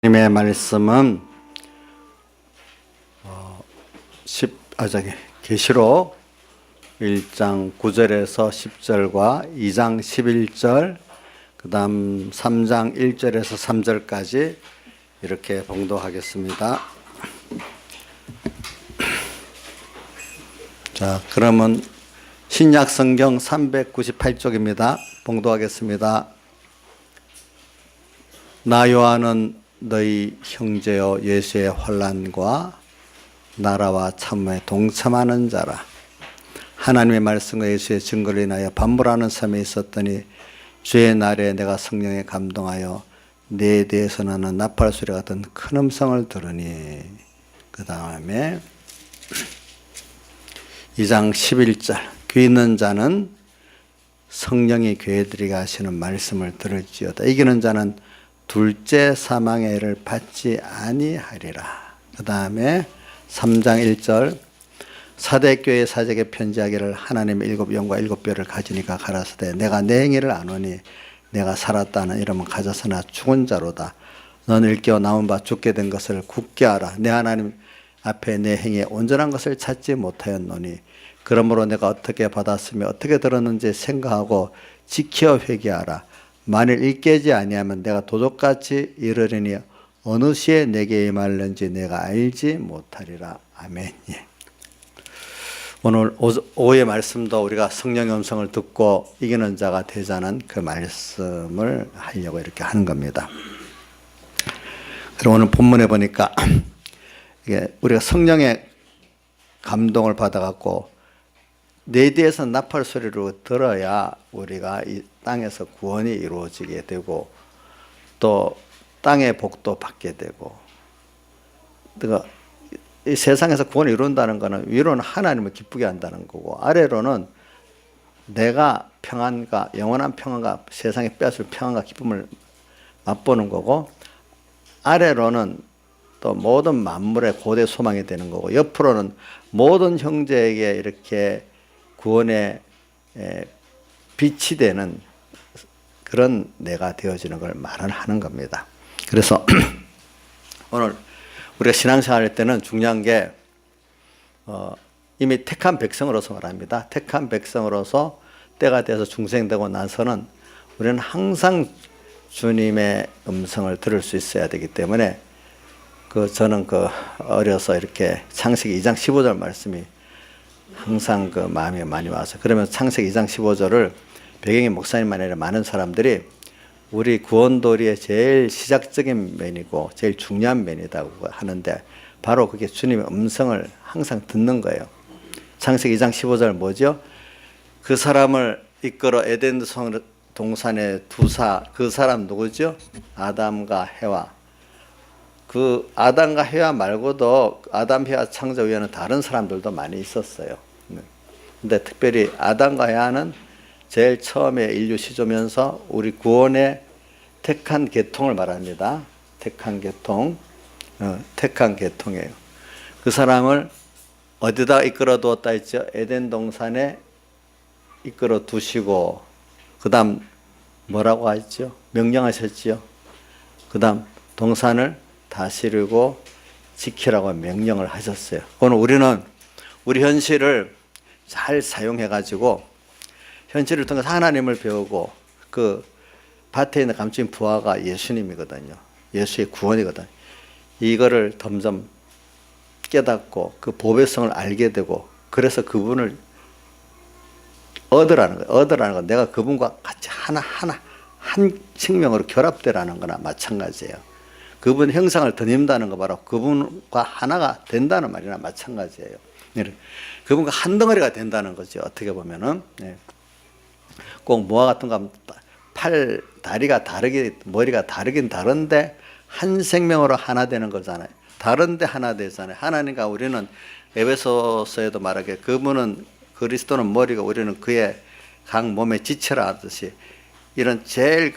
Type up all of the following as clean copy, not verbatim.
하나님의 말씀은 계시록 1장 9절에서 10절과 2장 11절, 그 다음 3장 1절에서 3절까지 이렇게 봉독하겠습니다. 자, 그러면 신약 성경 398쪽입니다. 봉독하겠습니다. 나 요한은 너희 형제여 예수의 환난과 나라와 참모에 동참하는 자라. 하나님의 말씀과 예수의 증거를 인하여 반불하는 삶에 있었더니 주의 날에 내가 성령에 감동하여 내 대해서 나는 나팔 소리 같은 큰 음성을 들으니. 그 다음에 2장 11절, 귀 있는 자는 성령이 교회들에게 하시는 말씀을 들을지어다. 이기는 자는 둘째 사망의 해를 받지 아니하리라. 그 다음에 3장 1절, 사대교회 사제에게 편지하기를 하나님의 일곱 영과 일곱 뼈를 가지니까 가라사대 내가 내 행위를 아노니 내가 살았다는 이름은 가졌으나 죽은 자로다. 너는 일깨어 나온 바 죽게 된 것을 굳게 알아. 내 하나님 앞에 내 행위에 온전한 것을 찾지 못하였노니 그러므로 내가 어떻게 받았으며 어떻게 들었는지 생각하고 지켜 회개하라. 만일 일깨지 아니하면 내가 도적같이 이르리니 어느 시에 내게 임할는지 내가 알지 못하리라. 아멘. 예. 오늘 오후의 말씀도 우리가 성령의 음성을 듣고 이기는 자가 되자는 그 말씀을 하려고 이렇게 하는 겁니다. 그리고 오늘 본문에 보니까 이게 우리가 성령의 감동을 받아갖고 내 뒤에서 나팔 소리로 들어야 우리가 이 땅에서 구원이 이루어지게 되고 또 땅의 복도 받게 되고, 그러니까 이 세상에서 구원을 이룬다는 것은 위로는 하나님을 기쁘게 한다는 거고 아래로는 내가 평안과 영원한 평안과 세상에 빼앗을 평안과 기쁨을 맛보는 거고, 아래로는 또 모든 만물의 고대 소망이 되는 거고, 옆으로는 모든 형제에게 이렇게 구원의 빛이 되는 그런 내가 되어지는 걸 말을 하는 겁니다. 그래서 오늘 우리가 신앙생활 할 때는 중요한 게 이미 택한 백성으로서 말합니다. 택한 백성으로서 때가 돼서 중생되고 나서는 우리는 항상 주님의 음성을 들을 수 있어야 되기 때문에 저는 어려서 이렇게 창세기 2장 15절 말씀이 항상 마음에 많이 와서, 그러면 창세기 2장 15절을 배경의 목사님만 아니라 많은 사람들이 우리 구원도리의 제일 시작적인 면이고 제일 중요한 면이라고 하는데, 바로 그게 주님의 음성을 항상 듣는 거예요. 창세기 2장 15절 뭐죠? 그 사람을 이끌어 에덴 동산의 그 사람 누구죠? 아담과 해와. 그 아담과 해와 말고도 아담, 해와 창조 위에는 다른 사람들도 많이 있었어요. 근데 특별히 아담과 해와는 제일 처음에 인류 시조면서 우리 구원의 택한 계통을 말합니다. 택한 계통, 택한 계통이에요. 그 사람을 어디다 이끌어 두었다 했죠? 에덴 동산에 이끌어 두시고, 그 다음 뭐라고 하셨죠? 명령하셨죠? 그 다음 동산을 다스리고 지키라고 명령을 하셨어요. 오늘 우리는 우리 현실을 잘 사용해가지고 현실을 통해서 하나님을 배우고, 그 밭에 있는 감추인 부하가 예수님이거든요. 예수의 구원이거든요. 이거를 점점 깨닫고 그 보배성을 알게 되고, 그래서 그분을 얻으라는 거예요. 얻으라는 건 내가 그분과 같이 한 생명으로 결합되라는 거나 마찬가지예요. 그분 형상을 덧입는다는 거 바로 그분과 하나가 된다는 말이나 마찬가지예요. 그분과 한 덩어리가 된다는 거죠. 어떻게 보면은. 꼭 모아 같은 거 하면 팔, 다리가 머리가 다르긴 다른데 한 생명으로 하나 되는 거잖아요. 다른데 하나 되잖아요. 하나님과 우리는 에베소서에도 말하기에 그분은 그리스도는 머리가 우리는 그의 각 몸의 지체라 하듯이, 이런 제일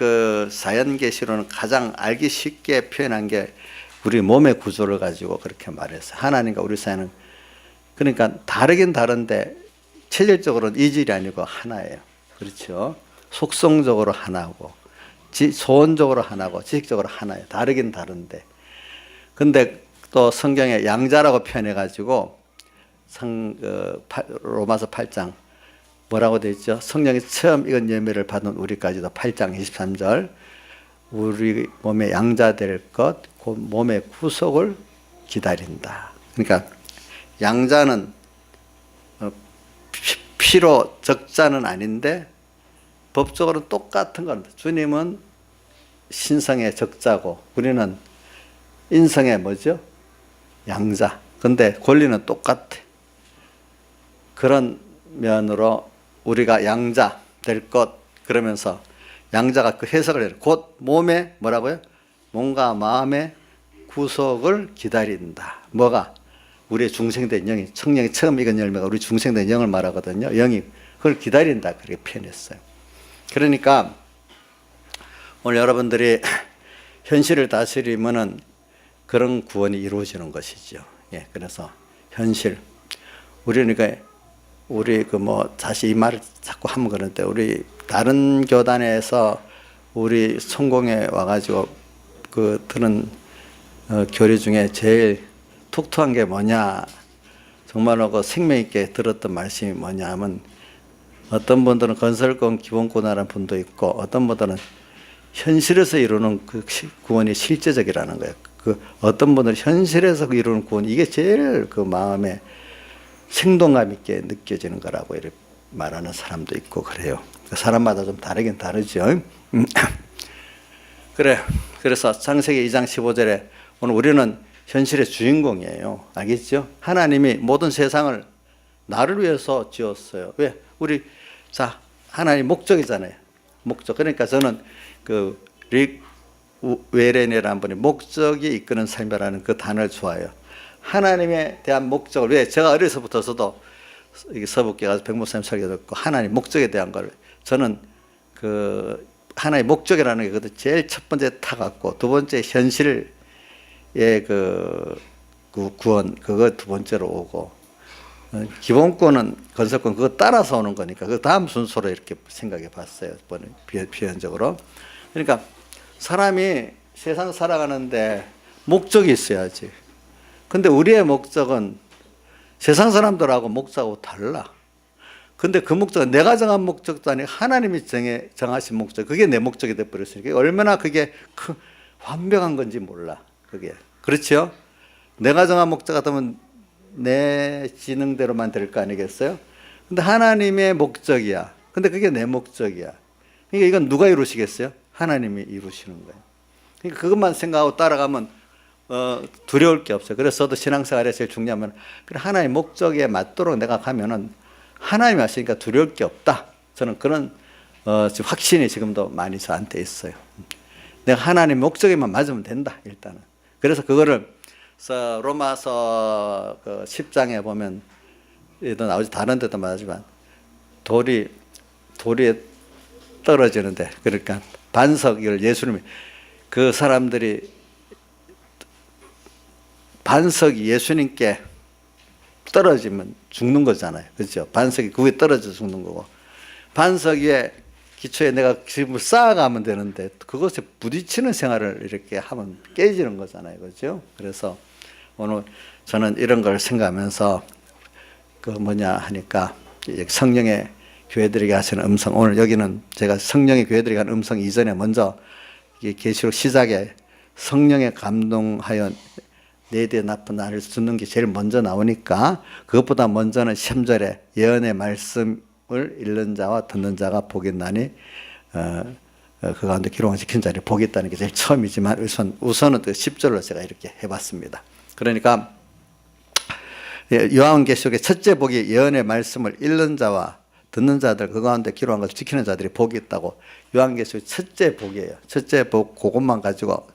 사연계시로는 가장 알기 쉽게 표현한 게 우리 몸의 구조를 가지고 그렇게 말했어요. 하나님과 우리 사이는 그러니까 다르긴 다른데 체질적으로는 이질이 아니고 하나예요. 그렇죠? 속성적으로 하나고 소원적으로 하나고 지식적으로 하나예요. 다르긴 다른데 근데 또 성경에 양자라고 표현해 가지고 로마서 8장 뭐라고 되어 있죠? 성령이 처음 익은 열매를 받은 우리까지도 8장 23절 우리 몸에 양자 될 것, 그 몸의 구속을 기다린다. 그러니까 양자는 피로 적자는 아닌데 법적으로는 똑같은 겁니다. 주님은 신성의 적자고 우리는 인성의 뭐죠? 양자. 근데 권리는 똑같아. 그런 면으로 우리가 양자 될 것 그러면서 양자가 그 해석을 해요. 곧 몸에 뭐라고요? 몸과 마음의 구속을 기다린다. 뭐가? 우리의 중생된 영이 성령이 처음 익은 열매가 우리 중생된 영을 말하거든요. 영이 그걸 기다린다 그렇게 표현했어요. 그러니까 오늘 여러분들이 현실을 다스리면은 그런 구원이 이루어지는 것이죠. 예, 그래서 현실 우리 사실 이 말을 자꾸 하면 그런데 우리 다른 교단에서 우리 성공에 와가지고 들은 교리 중에 제일 톡톡한 게 뭐냐, 정말로 생명 있게 들었던 말씀이 뭐냐 하면 어떤 분들은 건설권 기본권이라는 분도 있고 어떤 분들은 현실에서 이루는 그 구원이 실제적이라는 거예요. 어떤 분들은 현실에서 이루는 구원 이게 제일 마음에 생동감 있게 느껴지는 거라고 이렇게 말하는 사람도 있고 그래요. 사람마다 좀 다르긴 다르죠. 그래서 창세기 2장 15절에 오늘 우리는 현실의 주인공이에요. 알겠죠? 하나님이 모든 세상을 나를 위해서 지었어요. 왜? 하나님 목적이잖아요. 목적. 그러니까 저는 릭 웨렌이라는 분이 목적이 이끄는 삶이라는 그 단어를 좋아해요. 하나님에 대한 목적을, 왜? 제가 어려서부터 저도 서북에 가서 백목사님 설교 듣고 하나님 목적에 대한 걸 저는 하나의 목적이라는 게 제일 첫 번째 타갖고 두 번째 현실의 구원, 그거 두 번째로 오고 기본권은 건설권 그거 따라서 오는 거니까 그 다음 순서로 이렇게 생각해 봤어요. 비현적으로. 그러니까 사람이 세상 살아가는데 목적이 있어야지. 근데 우리의 목적은 세상 사람들하고 목적하고 달라. 근데 그 목적은 내가 정한 목적도 아니고 하나님이 정하신 목적, 그게 내 목적이 돼버렸으니까 얼마나 그게 완벽한 건지 몰라. 그게. 그렇죠? 내가 정한 목적 같으면 내 지능대로만 될 거 아니겠어요? 근데 하나님의 목적이야. 근데 그게 내 목적이야. 그러니까 이건 누가 이루시겠어요? 하나님이 이루시는 거예요. 그러니까 그것만 생각하고 따라가면 두려울 게 없어요. 그래서 저도 신앙생활에 제일 중요한 건 하나님의 목적에 맞도록 내가 가면은 하나님이 하시니까 두려울 게 없다. 저는 그런 확신이 지금도 많이 저한테 있어요. 내가 하나님 목적에만 맞으면 된다. 일단은. 그래서 그거를 로마서 10장에 보면 또 나오지 다른 데도 말하지만 돌이 떨어지는데 그러니까 반석을 예수님이 그 사람들이 반석이 예수님께 떨어지면 죽는 거잖아요. 그렇죠? 반석이 그 위에 떨어져 죽는 거고 반석 위에 기초에 내가 집을 쌓아가면 되는데 그것에 부딪히는 생활을 이렇게 하면 깨지는 거잖아요. 그렇죠? 그래서 오늘 저는 이런 걸 생각하면서 하니까 성령의 교회들에게 하시는 음성, 오늘 여기는 제가 성령의 교회들에게 하는 음성 이전에 먼저 계시록 시작에 성령에 감동하여 내 뒤에 나쁜 나를 듣는 게 제일 먼저 나오니까 그것보다 먼저는 3절에 예언의 말씀을 읽는 자와 듣는 자가 복이 나니 그 가운데 기록을 지킨 자를 복이 있다는 게 제일 처음이지만 우선은 10절로 제가 이렇게 해봤습니다. 그러니까 요한계시록의 첫째 복이 예언의 말씀을 읽는 자와 듣는 자들 그 가운데 기록한 것을 지키는 자들이 복이 있다고 요한계시록의 첫째 복이에요. 첫째 복 그것만 가지고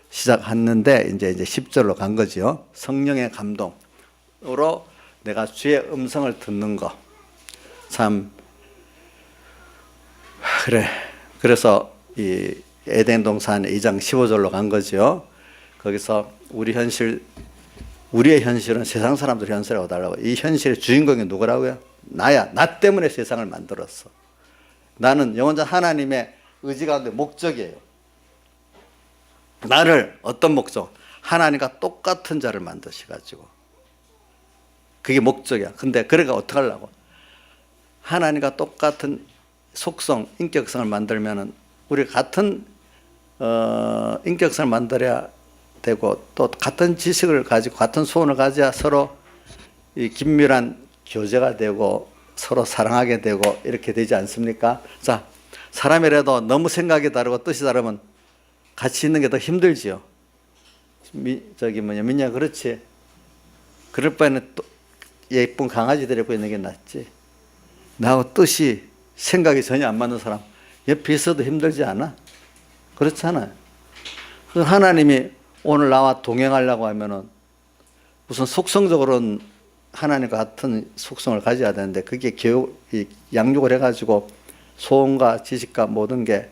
시작했는데 이제 10절로 간 거죠. 성령의 감동으로 내가 주의 음성을 듣는 거. 참 그래. 그래서 이 에덴 동산 2장 15절로 간 거죠. 거기서 우리의 현실은 세상 사람들 현실이라고 달라고. 이 현실의 주인공이 누구라고요? 나야. 나 때문에 세상을 만들었어. 나는 영원자 하나님의 의지 가운데 목적이에요. 나를 어떤 목적? 하나님과 똑같은 자를 만드셔가지고 그게 목적이야. 근데 그러니까 어떻게 하려고? 하나님과 똑같은 속성, 인격성을 만들면은 우리 같은 인격성을 만들어야 되고 또 같은 지식을 가지고 같은 소원을 가져야 서로 이 긴밀한 교제가 되고 서로 사랑하게 되고 이렇게 되지 않습니까? 자, 사람이라도 너무 생각이 다르고 뜻이 다르면 같이 있는 게 더 힘들지요. 민야 그렇지? 그럴 바에는 또 예쁜 강아지 데리고 있는 게 낫지. 나하고 뜻이 생각이 전혀 안 맞는 사람 옆에 있어도 힘들지 않아? 그렇잖아요. 하나님이 오늘 나와 동행하려고 하면은 우선 속성적으로는 하나님과 같은 속성을 가져야 되는데 그게 양육을 해가지고 소원과 지식과 모든 게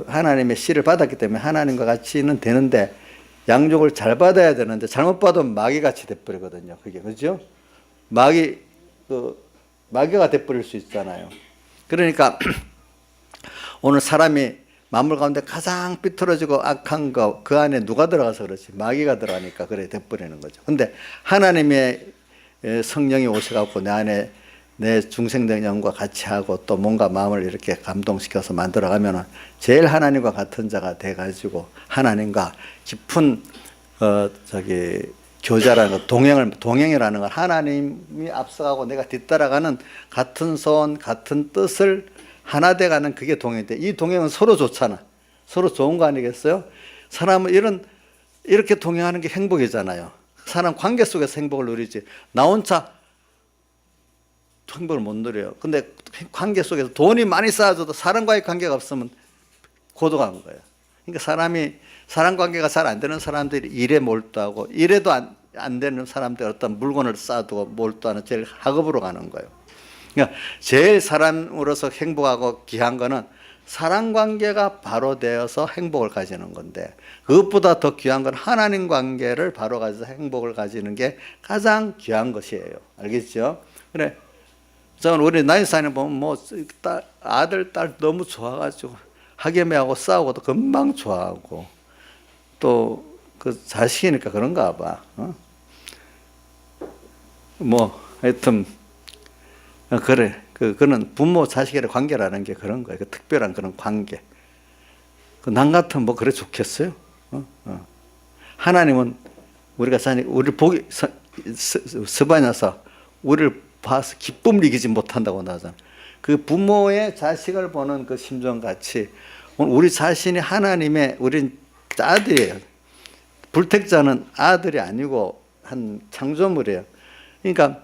하나님의 씨를 받았기 때문에 하나님과 같이는 되는데 양육을 잘 받아야 되는데 잘못 받으면 마귀같이 돼버리거든요. 그게 그죠? 마귀가 돼버릴 수 있잖아요. 그러니까 오늘 사람이 만물 가운데 가장 삐뚤어지고 악한 거 그 안에 누가 들어가서 그렇지? 마귀가 들어가니까 그래 돼버리는 거죠. 근데 하나님의 성령이 오셔갖고 내 안에 내 중생된 영과 같이 하고 또 뭔가 마음을 이렇게 감동시켜서 만들어가면은 제일 하나님과 같은 자가 돼가지고 하나님과 깊은 교제라는 거, 동행이라는 걸 하나님이 앞서가고 내가 뒤따라가는 같은 소원, 같은 뜻을 하나 돼가는 그게 동행인데 이 동행은 서로 좋잖아. 서로 좋은 거 아니겠어요? 사람은 이렇게 동행하는 게 행복이잖아요. 사람 관계 속에서 행복을 누리지. 나 혼자 행복을 못 누려요. 근데 관계 속에서 돈이 많이 쌓아져도 사람과의 관계가 없으면 고독한 거예요. 그러니까 사람 관계가 잘 안 되는 사람들이 일에 몰두하고 일에도 안 되는 사람들이 어떤 물건을 쌓아두고 몰두하는 제일 학업으로 가는 거예요. 그러니까 제일 사람으로서 행복하고 귀한 거는 사람 관계가 바로 되어서 행복을 가지는 건데 그것보다 더 귀한 건 하나님 관계를 바로 가져서 행복을 가지는 게 가장 귀한 것이에요. 알겠죠? 그래. 저는 우리 나이사님 보면 아들, 딸 너무 좋아가지고 하계매하고 싸우고도 금방 좋아하고 또 그 자식이니까 그런가 봐. 하여튼 그래. 그는 부모 자식의 관계라는 게 그런 거예요. 그 특별한 그런 관계. 남 같으면 그래 좋겠어요? 하나님은 우리를 보기 습관이어서 우리를 봐서 기쁨을 이기지 못한다고 나잖아. 그 부모의 자식을 보는 그 심정 같이 우리 자신이 하나님의 우린 아들이에요. 불택자는 아들이 아니고 한 창조물이에요. 그러니까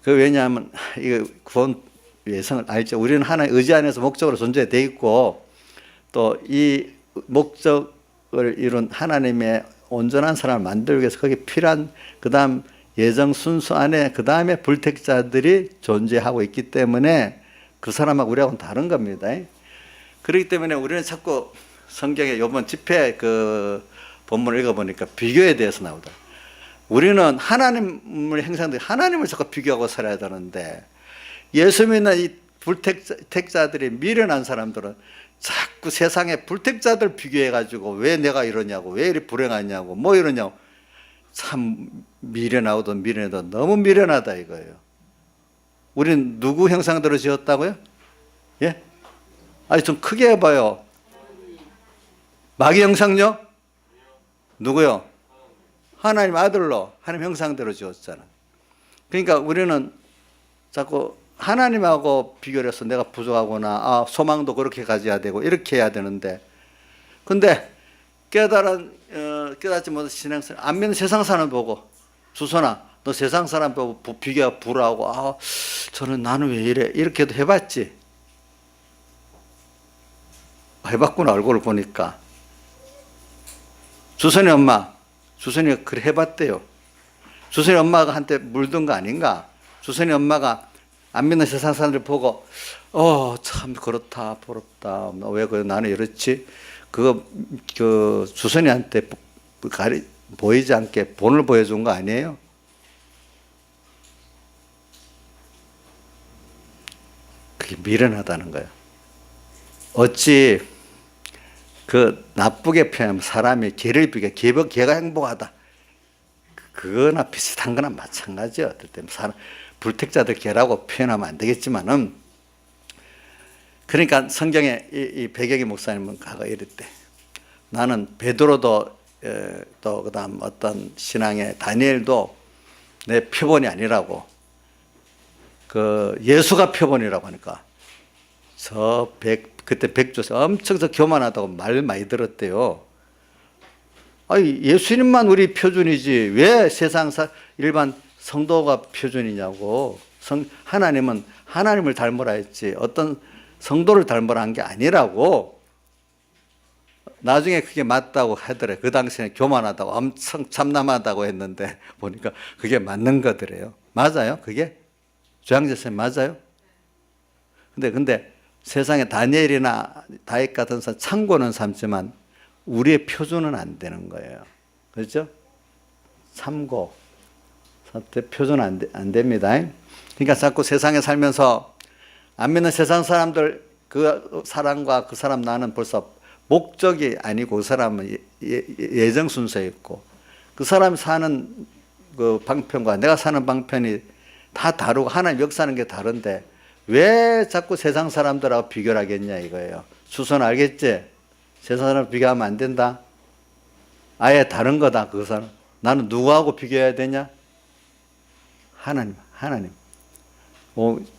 왜냐하면 이거 구원 예성을 알죠. 우리는 하나의 의지 안에서 목적으로 존재되어 있고 또 이 목적을 이룬 하나님의 온전한 사람을 만들기 위해서 거기에 필요한 그다음 예정 순서 안에 그다음에 불택자들이 존재하고 있기 때문에 그 사람하고 우리하고는 다른 겁니다. 그렇기 때문에 우리는 자꾸 성경에 이번 집회 본문을 읽어보니까 비교에 대해서 나오다. 우리는 하나님을 행사하는데 하나님을 자꾸 비교하고 살아야 되는데 예수 믿는 이 불택자들이 미련한 사람들은 자꾸 세상에 불택자들 비교해가지고 왜 내가 이러냐고 왜 이리 불행하냐고 뭐 이러냐고 참 미련하고도 너무 미련하다 이거예요. 우린 누구 형상대로 지었다고요? 예? 아니 좀 크게 해봐요. 마귀 형상요? 누구요? 하나님 아들로 하나님 형상대로 지었잖아. 그러니까 우리는 자꾸 하나님하고 비교를 해서 내가 부족하구나 소망도 그렇게 가져야 되고 이렇게 해야 되는데 근데 깨닫지 못한 신앙생활 안 믿는 세상 사람 보고 주선아 너 세상 사람 보고 비교가 불하고 나는 왜 이래 이렇게도 해봤지? 해봤구나. 얼굴을 보니까. 주선이 엄마 주선이가 그래 해봤대요. 주선이 엄마가 한테 물든 거 아닌가? 주선이 엄마가 안 믿는 세상 사람들 보고 참 그렇다 부럽다 왜 나는 이렇지? 주선이한테 보이지 않게 본을 보여준 거 아니에요? 그게 미련하다는 거예요. 어찌 그 나쁘게 표현하면 사람이 개를 비게 개가 행복하다. 그거나 비슷한 거나 마찬가지예요. 어떨 때 불택자들 개라고 표현하면 안 되겠지만은, 그러니까 성경에 이 배경의 목사님은 과거 이랬대. 나는 베드로도 또 그다음 어떤 신앙의 다니엘도 내 표본이 아니라고, 그 예수가 표본이라고 하니까 그때 백조사 엄청 교만하다고 말 많이 들었대요. 아니 예수님만 우리 표준이지 왜 세상 일반 성도가 표준이냐고. 하나님은 하나님을 닮으라 했지 어떤 성도를 닮으라 한 게 아니라고. 나중에 그게 맞다고 하더래. 그 당시에 교만하다고 엄청 참남하다고 했는데 보니까 그게 맞는 거더래요. 맞아요? 그게? 조양재 선생님 맞아요? 근데 세상에 다니엘이나 다윗 같은 사람 참고는 삼지만 우리의 표준은 안 되는 거예요. 그렇죠? 참고 표준 안 됩니다. 그러니까 자꾸 세상에 살면서 안 믿는 세상 사람들 그 사람과 그 사람 나는 벌써 목적이 아니고 그 사람은 예정 순서에 있고 그 사람이 사는 그 방편과 내가 사는 방편이 다 다르고 하나님 역사하는 게 다른데 왜 자꾸 세상 사람들하고 비교를 하겠냐 이거예요. 주선 알겠지? 세상 사람 비교하면 안 된다. 아예 다른 거다 그것은. 나는 누구하고 비교해야 되냐? 하나님.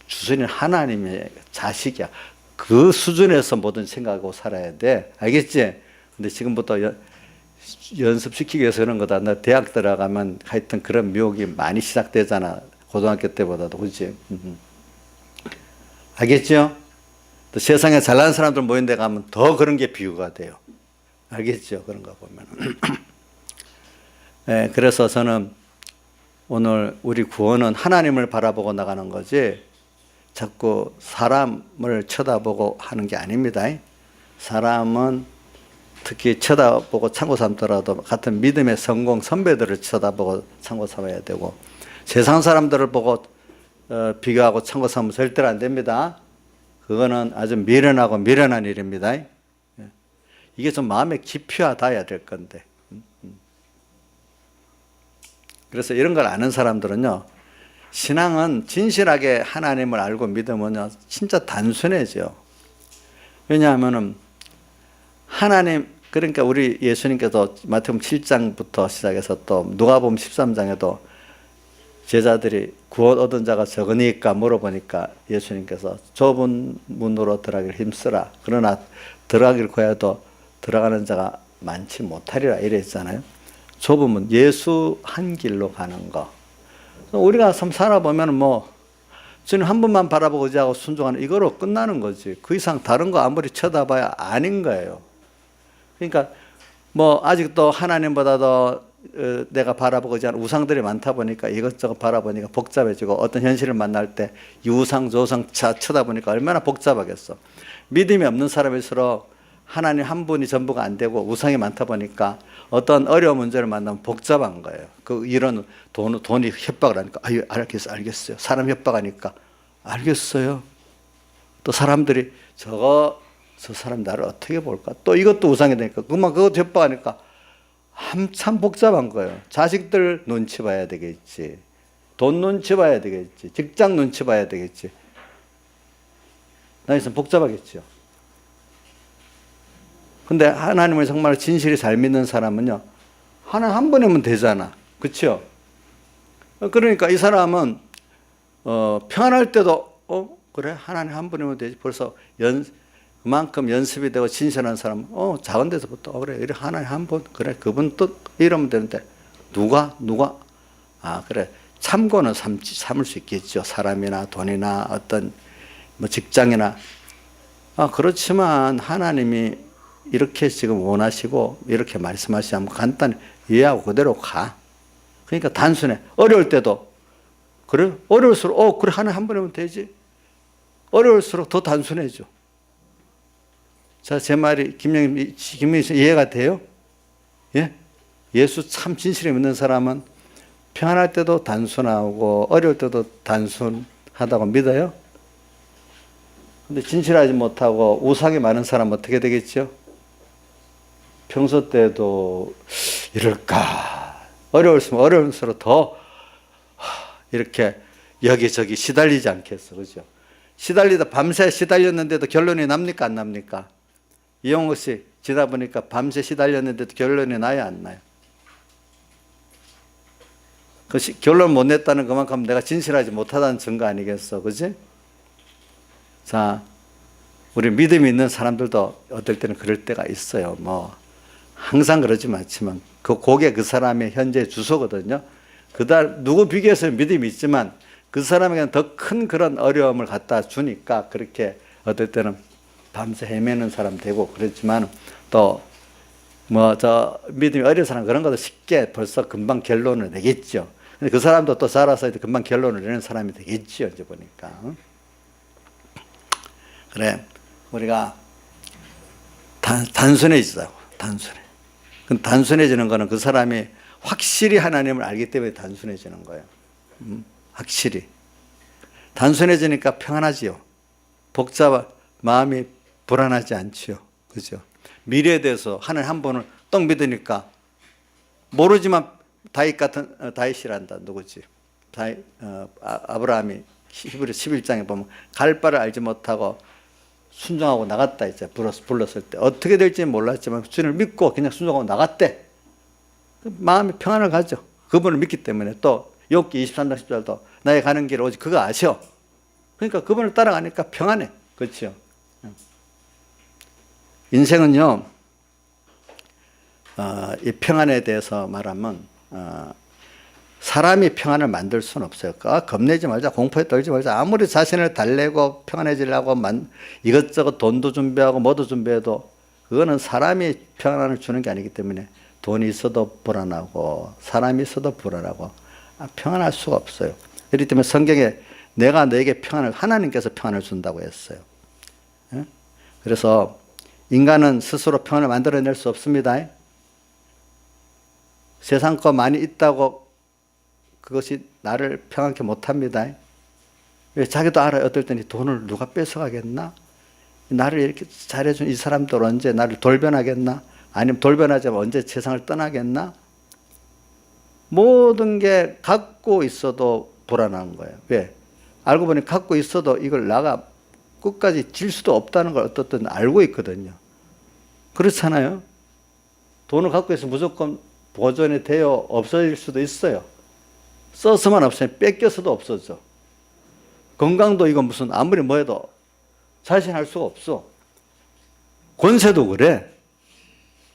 주선이 하나님의 자식이야. 그 수준에서 모든 생각하고 살아야 돼. 알겠지? 근데 지금부터 연습시키기 위해서 그런 거다. 나 대학 들어가면 하여튼 그런 미혹이 많이 시작되잖아. 고등학교 때보다도. 그렇지? 알겠죠? 또 세상에 잘난 사람들 모인 데 가면 더 그런 게 비유가 돼요. 알겠죠? 그런 거 보면. 네, 그래서 저는 오늘 우리 구원은 하나님을 바라보고 나가는 거지 자꾸 사람을 쳐다보고 하는 게 아닙니다. 사람은 특히 쳐다보고 참고 삼더라도 같은 믿음의 성공 선배들을 쳐다보고 참고 삼아야 되고 세상 사람들을 보고 비교하고 참고 삼으면 절대로 안 됩니다. 그거는 아주 미련한 일입니다. 이게 좀 마음에 깊이 닿아야 될 건데. 그래서 이런 걸 아는 사람들은요, 신앙은 진실하게 하나님을 알고 믿으면요, 진짜 단순해져. 왜냐하면은 하나님, 그러니까 우리 예수님께서 마태복음 7장부터 시작해서 또 누가복음 13장에도 제자들이 구원 얻은 자가 적으니까 물어보니까 예수님께서 좁은 문으로 들어가기를 힘쓰라. 그러나 들어가기를 구해도 들어가는 자가 많지 못하리라 이랬잖아요. 좁은 문, 예수 한 길로 가는 거. 우리가 참 살아보면 뭐 주님 한 분만 바라보고 의지하고 순종하는 이거로 끝나는 거지. 그 이상 다른 거 아무리 쳐다봐야 아닌 거예요. 그러니까 뭐 아직도 하나님보다도 내가 바라보고 의지하는 우상들이 많다 보니까 이것저것 바라보니까 복잡해지고 어떤 현실을 만날 때 이 우상 저우상 쳐다보니까 얼마나 복잡하겠어. 믿음이 없는 사람일수록 하나님 한 분이 전부가 안 되고 우상이 많다 보니까 어떤 어려운 문제를 만나면 복잡한 거예요. 이런 돈이 협박을 하니까 아유 알겠어요. 사람 협박하니까 알겠어요. 또 사람들이 저 사람 나를 어떻게 볼까? 또 이것도 우상이 되니까 그것도 협박하니까 한참 복잡한 거예요. 자식들 눈치 봐야 되겠지. 돈 눈치 봐야 되겠지. 직장 눈치 봐야 되겠지. 나 있으면 복잡하겠죠. 근데 하나님을 정말 진실히 잘 믿는 사람은요, 하나님 한 번이면 되잖아. 그렇죠? 그러니까 이 사람은 평안할 때도 그래 하나님 한 번이면 되지. 벌써 그만큼 연습이 되고 진실한 사람은 작은 데서부터 그래 이래 하나님 한 번 그래 그분 또 이러면 되는데 누가 그래 참고는 삼을 수 있겠죠. 사람이나 돈이나 어떤 뭐 직장이나 그렇지만 하나님이 이렇게 지금 원하시고 이렇게 말씀하시면 간단히 이해하고 그대로 가. 그러니까 단순해. 어려울 때도 그래 어려울수록 그래 하나님 한 번이면 되지. 어려울수록 더 단순해져. 자, 제 말이 김영희 씨 이해가 돼요? 예? 예수 참 진실히 믿는 사람은 평안할 때도 단순하고 어려울 때도 단순하다고 믿어요? 근데 진실하지 못하고 우상이 많은 사람은 어떻게 되겠죠? 평소 때도 이럴까? 어려울수록 어려울수록 더 이렇게 여기저기 시달리지 않겠어. 그죠? 시달리다 밤새 시달렸는데도 결론이 납니까? 안 납니까? 이용호 씨 지다 보니까 밤새 시달렸는데도 결론이 나야 안 나요? 그 결론 못 냈다는 그만큼 내가 진실하지 못하다는 증거 아니겠어? 그지? 자, 우리 믿음이 있는 사람들도 어떨 때는 그럴 때가 있어요. 뭐 항상 그러지 않지만 그 고개 그 사람의 현재 주소거든요. 그달 누구 비교해서 믿음이 있지만 그 사람에게는 더 큰 그런 어려움을 갖다 주니까 그렇게 어떨 때는 밤새 헤매는 사람 되고 그렇지만 또 뭐 저 믿음이 어려운 사람 그런 것도 쉽게 벌써 금방 결론을 내겠죠. 근데 그 사람도 또 살아서 금방 결론을 내는 사람이 되겠죠. 이제 보니까. 그래, 우리가 단순해지자고, 단순해. 단순해지는 거는 그 사람이 확실히 하나님을 알기 때문에 단순해지는 거예요. 확실히. 단순해지니까 평안하지요. 마음이 불안하지 않지요. 그죠? 미래에 대해서 하나님 한 번을 떡 믿으니까 모르지만 다윗이란다. 누구지? 아브라함이 히브리 11장에 보면 갈 바를 알지 못하고 순종하고 나갔다 이제 불렀을 때 어떻게 될지 몰랐지만 주님을 믿고 그냥 순종하고 나갔대. 마음이 평안을 가져. 그분을 믿기 때문에 또 욥기 23장 10절도 나의 가는 길을 오직 그가 아셔. 그러니까 그분을 따라가니까 평안해. 그렇죠? 인생은요, 이 평안에 대해서 말하면 사람이 평안을 만들 수는 없어요. 겁내지 말자, 공포에 떨지 말자. 아무리 자신을 달래고 평안해지려고 이것저것 돈도 준비하고 뭐도 준비해도 그거는 사람이 평안을 주는 게 아니기 때문에 돈이 있어도 불안하고 사람이 있어도 불안하고 평안할 수가 없어요. 그렇기 때문에 성경에 내가 너에게 평안을 하나님께서 평안을 준다고 했어요. 그래서 인간은 스스로 평안을 만들어낼 수 없습니다. 세상 거 많이 있다고 그것이 나를 평안케 못합니다. 왜? 자기도 알아요. 어떨 때는 돈을 누가 뺏어가겠나? 나를 이렇게 잘해준 이 사람들 언제 나를 돌변하겠나? 아니면 돌변하자면 언제 세상을 떠나겠나? 모든 게 갖고 있어도 불안한 거예요. 왜? 알고 보니 갖고 있어도 이걸 나가 끝까지 질 수도 없다는 걸 어떻든 알고 있거든요. 그렇잖아요. 돈을 갖고 있으면 무조건 보존이 되어 없어질 수도 있어요. 써서만 없으면 뺏겨서도 없어져. 건강도 이거 무슨 아무리 뭐 해도 자신할 수가 없어. 권세도 그래.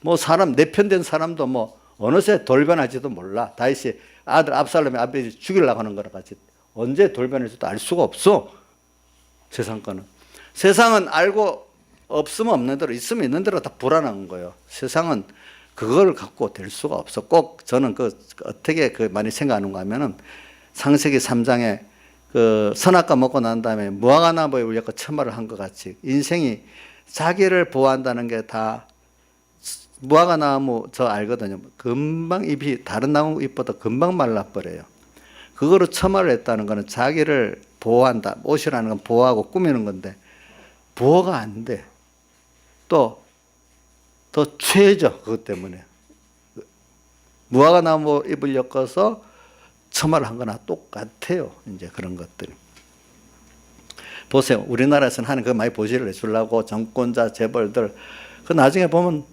뭐 사람 내편된 사람도 뭐 어느새 돌변할지도 몰라. 다윗이 아들 압살롬이 아버지 죽이려고 하는 거랑 같이 언제 돌변할지도 알 수가 없어. 세상 거는. 세상은 알고 없으면 없는 대로 있으면 있는 대로 다 불안한 거예요. 세상은 그걸 갖고 될 수가 없어. 꼭 저는 어떻게 많이 생각하는가 하면은 창세기 3장에 선악과 먹고 난 다음에 무화과 나무에 울렸고 처마를 한 것 같이 인생이 자기를 보호한다는 게 다 무화과 나무 저 알거든요. 금방 잎이 다른 나무 잎보다 금방 말라버려요. 그거로 처마를 했다는 거는 자기를 보호한다. 옷이라는 건 보호하고 꾸미는 건데 보호가 안 돼. 또 더 취해져. 그것 때문에 무화과 나무 잎을 엮어서 처마를 한 거나 똑같아요. 이제 그런 것들이. 보세요. 우리나라에서는 하는 거 많이 보시를 해주려고 정권자 재벌들 그 나중에 보면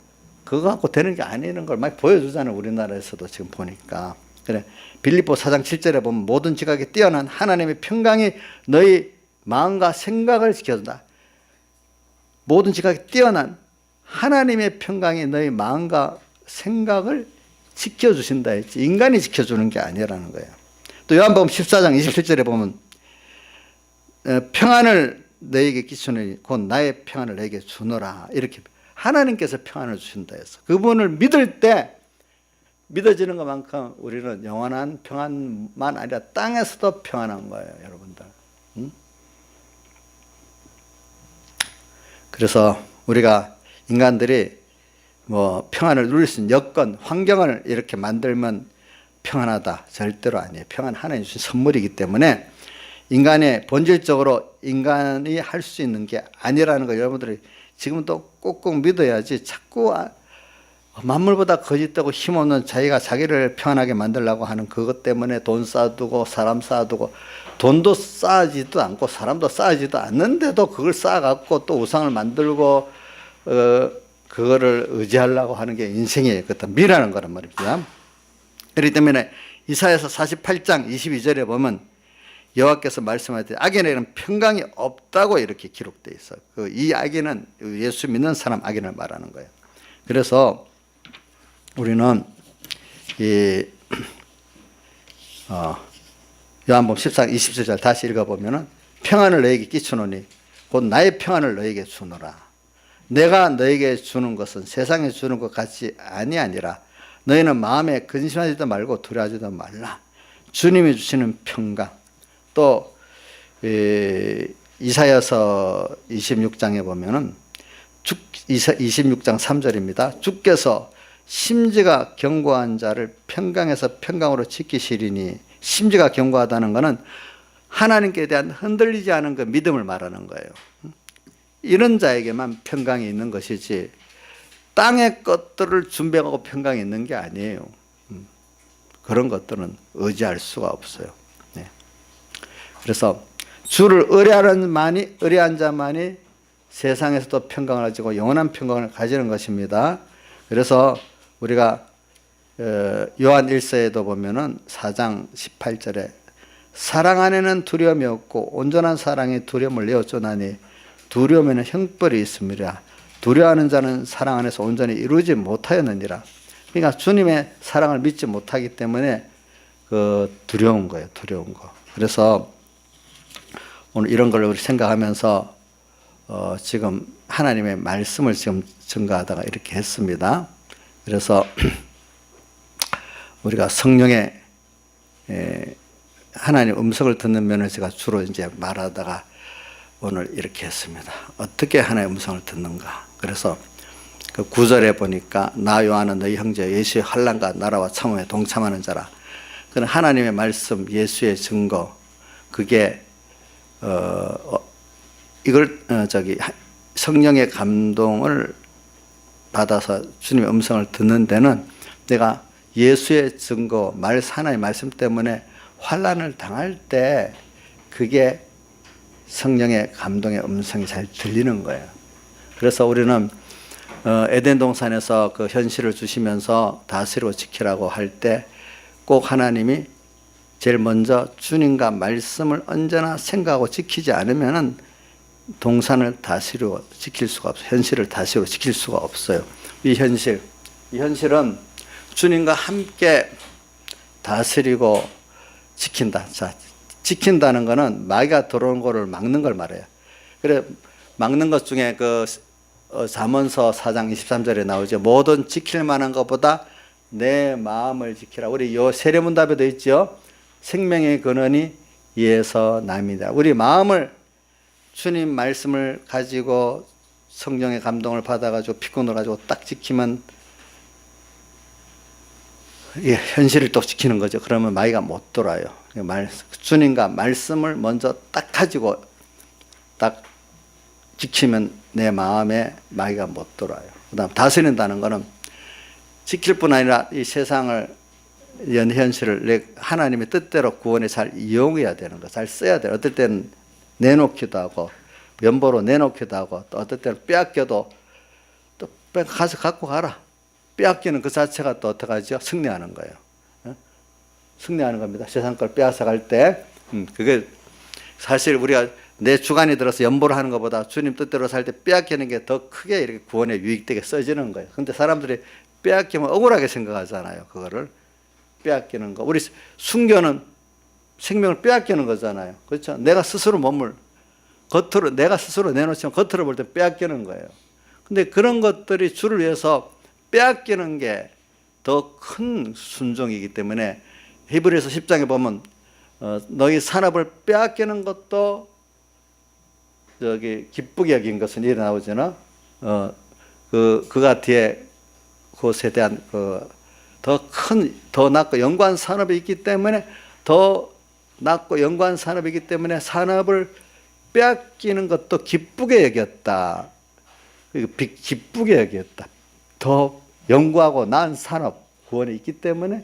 그거 갖고 되는 게 아니는 걸 많이 보여주잖아요. 우리나라에서도 지금 보니까. 그래. 빌립보 4장 7절에 보면 모든 지각에 뛰어난 하나님의 평강이 너희 마음과 생각을 지켜준다. 모든 지각에 뛰어난 하나님의 평강이 너희 마음과 생각을 지켜주신다 했지. 인간이 지켜주는 게 아니라는 거예요. 또 요한복음 14장 27절에 보면 평안을 너에게 끼치노니 곧 나의 평안을 너에게 주노라. 이렇게 하나님께서 평안을 주신다 해서 그분을 믿을 때 믿어지는 것만큼 우리는 영원한 평안만 아니라 땅에서도 평안한 거예요. 여러분들. 그래서 우리가 인간들이 뭐 평안을 누릴 수 있는 여건, 환경을 이렇게 만들면 평안하다. 절대로 아니에요. 평안 하나님 주신 선물이기 때문에 인간의 본질적으로 인간이 할 수 있는 게 아니라는 거 여러분들이 지금도 꼭꼭 믿어야지 자꾸 만물보다 거짓되고 힘없는 자기가 자기를 편하게 만들려고 하는 그것 때문에 돈 쌓아두고 사람 쌓아두고 돈도 쌓아지도 않고 사람도 쌓아지도 않는데도 그걸 쌓아갖고 또 우상을 만들고 그거를 의지하려고 하는 게 인생의 어떤 미라는 거란 말입니다. 그렇기 때문에 이사야서 48장 22절에 보면 여호와께서 말씀할 때 악인에게는 평강이 없다고 이렇게 기록되어 있어요. 이 악인은 예수 믿는 사람 악인을 말하는 거예요. 그래서 우리는 이 요한복음 14장 27절 다시 읽어보면은 평안을 너에게 끼치노니 곧 나의 평안을 너에게 주노라. 내가 너에게 주는 것은 세상에 주는 것 같이 아니라 너희는 마음에 근심하지도 말고 두려워하지도 말라. 주님이 주시는 평강. 또 이사야서 26장에 보면은 26장 3절입니다. 주께서 심지가 견고한 자를 평강에서 평강으로 지키시리니, 심지가 견고하다는 것은 하나님께 대한 흔들리지 않은 그 믿음을 말하는 거예요. 이런 자에게만 평강이 있는 것이지 땅의 것들을 준비하고 평강이 있는 게 아니에요. 그런 것들은 의지할 수가 없어요. 네. 그래서 주를 의뢰한 자만이 세상에서도 평강을 가지고 영원한 평강을 가지는 것입니다. 그래서 우리가 요한 1서에도 보면은 4장 18절에 사랑 안에는 두려움이 없고 온전한 사랑이 두려움을 내어쫓나니 두려움에는 형벌이 있습니다. 두려워하는 자는 사랑 안에서 온전히 이루지 못하였느니라. 그러니까 주님의 사랑을 믿지 못하기 때문에 두려운 거예요. 두려운 거. 그래서 오늘 이런 걸 우리 생각하면서 지금 하나님의 말씀을 지금 증거하다가 이렇게 했습니다. 그래서 우리가 성령의 하나님 음성을 듣는 면을 제가 주로 이제 말하다가 오늘 이렇게 했습니다. 어떻게 하나님의 음성을 듣는가? 그래서 그 9절에 보니까 나 요한은 너희 형제 예수의 환난과 나라와 참음에 동참하는 자라. 그는 하나님의 말씀, 예수의 증거, 그게 이걸 성령의 감동을 받아서 주님의 음성을 듣는 데는 내가 예수의 증거, 하나님의 말씀 때문에 환난을 당할 때 그게 성령의 감동의 음성이 잘 들리는 거예요. 그래서 우리는 에덴 동산에서 그 현실을 주시면서 다스리고 지키라고 할 때 꼭 하나님이 제일 먼저 주님과 말씀을 언제나 생각하고 지키지 않으면은 동산을 다스리고 지킬 수가 없어요. 현실을 다스리고 지킬 수가 없어요. 이 현실은 주님과 함께 다스리고 지킨다. 자, 지킨다는 것은 마귀가 들어오는 것을 막는 걸 말해요. 그래, 막는 것 중에 잠언서 4장 23절에 나오죠. 모든 지킬 만한 것보다 내 마음을 지키라. 우리 요 세례문답에도 있죠. 생명의 근원이 이에서 남이다. 우리 마음을 주님 말씀을 가지고 성령의 감동을 받아가지고 피권을 가지고 딱 지키면 현실을 또 지키는 거죠. 그러면 마귀가 못 돌아요. 주님과 말씀을 먼저 딱 가지고 딱 지키면 내 마음에 마귀가 못 돌아요. 그 다음 다스린다는 것은 지킬 뿐 아니라 이 세상을 현실을 하나님의 뜻대로 구원에 잘 이용해야 되는 거, 잘 써야 돼요. 어떨 때는 내놓기도 하고 면보로 내놓기도 하고 또 어떨 때는 빼앗겨도 또 가서 갖고 가라. 빼앗기는 그 자체가 또 어떻게 하죠? 승리하는 거예요. 승리하는 겁니다. 세상 걸 빼앗아 갈 때 그게 사실 우리가 내 주관이 들어서 연보를 하는 것보다 주님 뜻대로 살 때 빼앗기는 게 더 크게 이렇게 구원에 유익되게 써지는 거예요. 근데 사람들이 빼앗기면 억울하게 생각하잖아요. 그거를 빼앗기는 거. 우리 순교는 생명을 빼앗기는 거잖아요. 그렇죠? 내가 스스로 몸을 겉으로 내가 스스로 내놓지만 겉으로 볼 때 빼앗기는 거예요. 근데 그런 것들이 주를 위해서 빼앗기는 게 더 큰 순종이기 때문에 히브리서 10장에 보면 너희 산업을 빼앗기는 것도 기쁘게 여긴 것은 이래 나오잖아. 그가 뒤에 그것에 대한 더 낮고 연관 산업이 있기 때문에 더 낮고 연관 산업이기 때문에 산업을 빼앗기는 것도 기쁘게 여겼다. 기쁘게 여겼다. 더 연구하고 난 산업 구원이 있기 때문에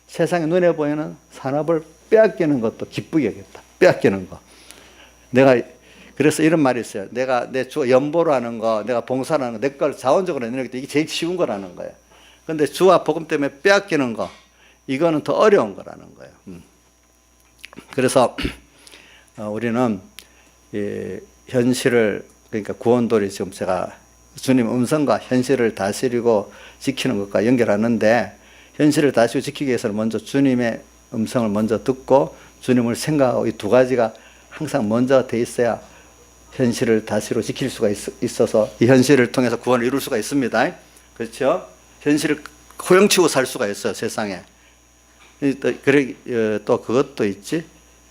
세상에 눈에 보이는 산업을 빼앗기는 것도 기쁘게 여겼다. 빼앗기는 거. 내가 그래서 이런 말이 있어요. 내가 내 주 연보로 하는 거, 내가 봉사하는 거, 내 걸 자원적으로 내는 게 이게 제일 쉬운 거라는 거예요. 그런데 주와 복음 때문에 빼앗기는 거, 이거는 더 어려운 거라는 거예요. 그래서 우리는 이 현실을, 그러니까 구원도리 지금 제가 주님 음성과 현실을 다스리고 지키는 것과 연결하는데, 현실을 다스리고 지키기 위해서는 먼저 주님의 음성을 먼저 듣고 주님을 생각하고, 이 두 가지가 항상 먼저 돼 있어야 현실을 다스리고 지킬 수가 있어서 이 현실을 통해서 구원을 이룰 수가 있습니다. 그렇죠? 현실을 호영치고 살 수가 있어요, 세상에. 또 그것도 있지.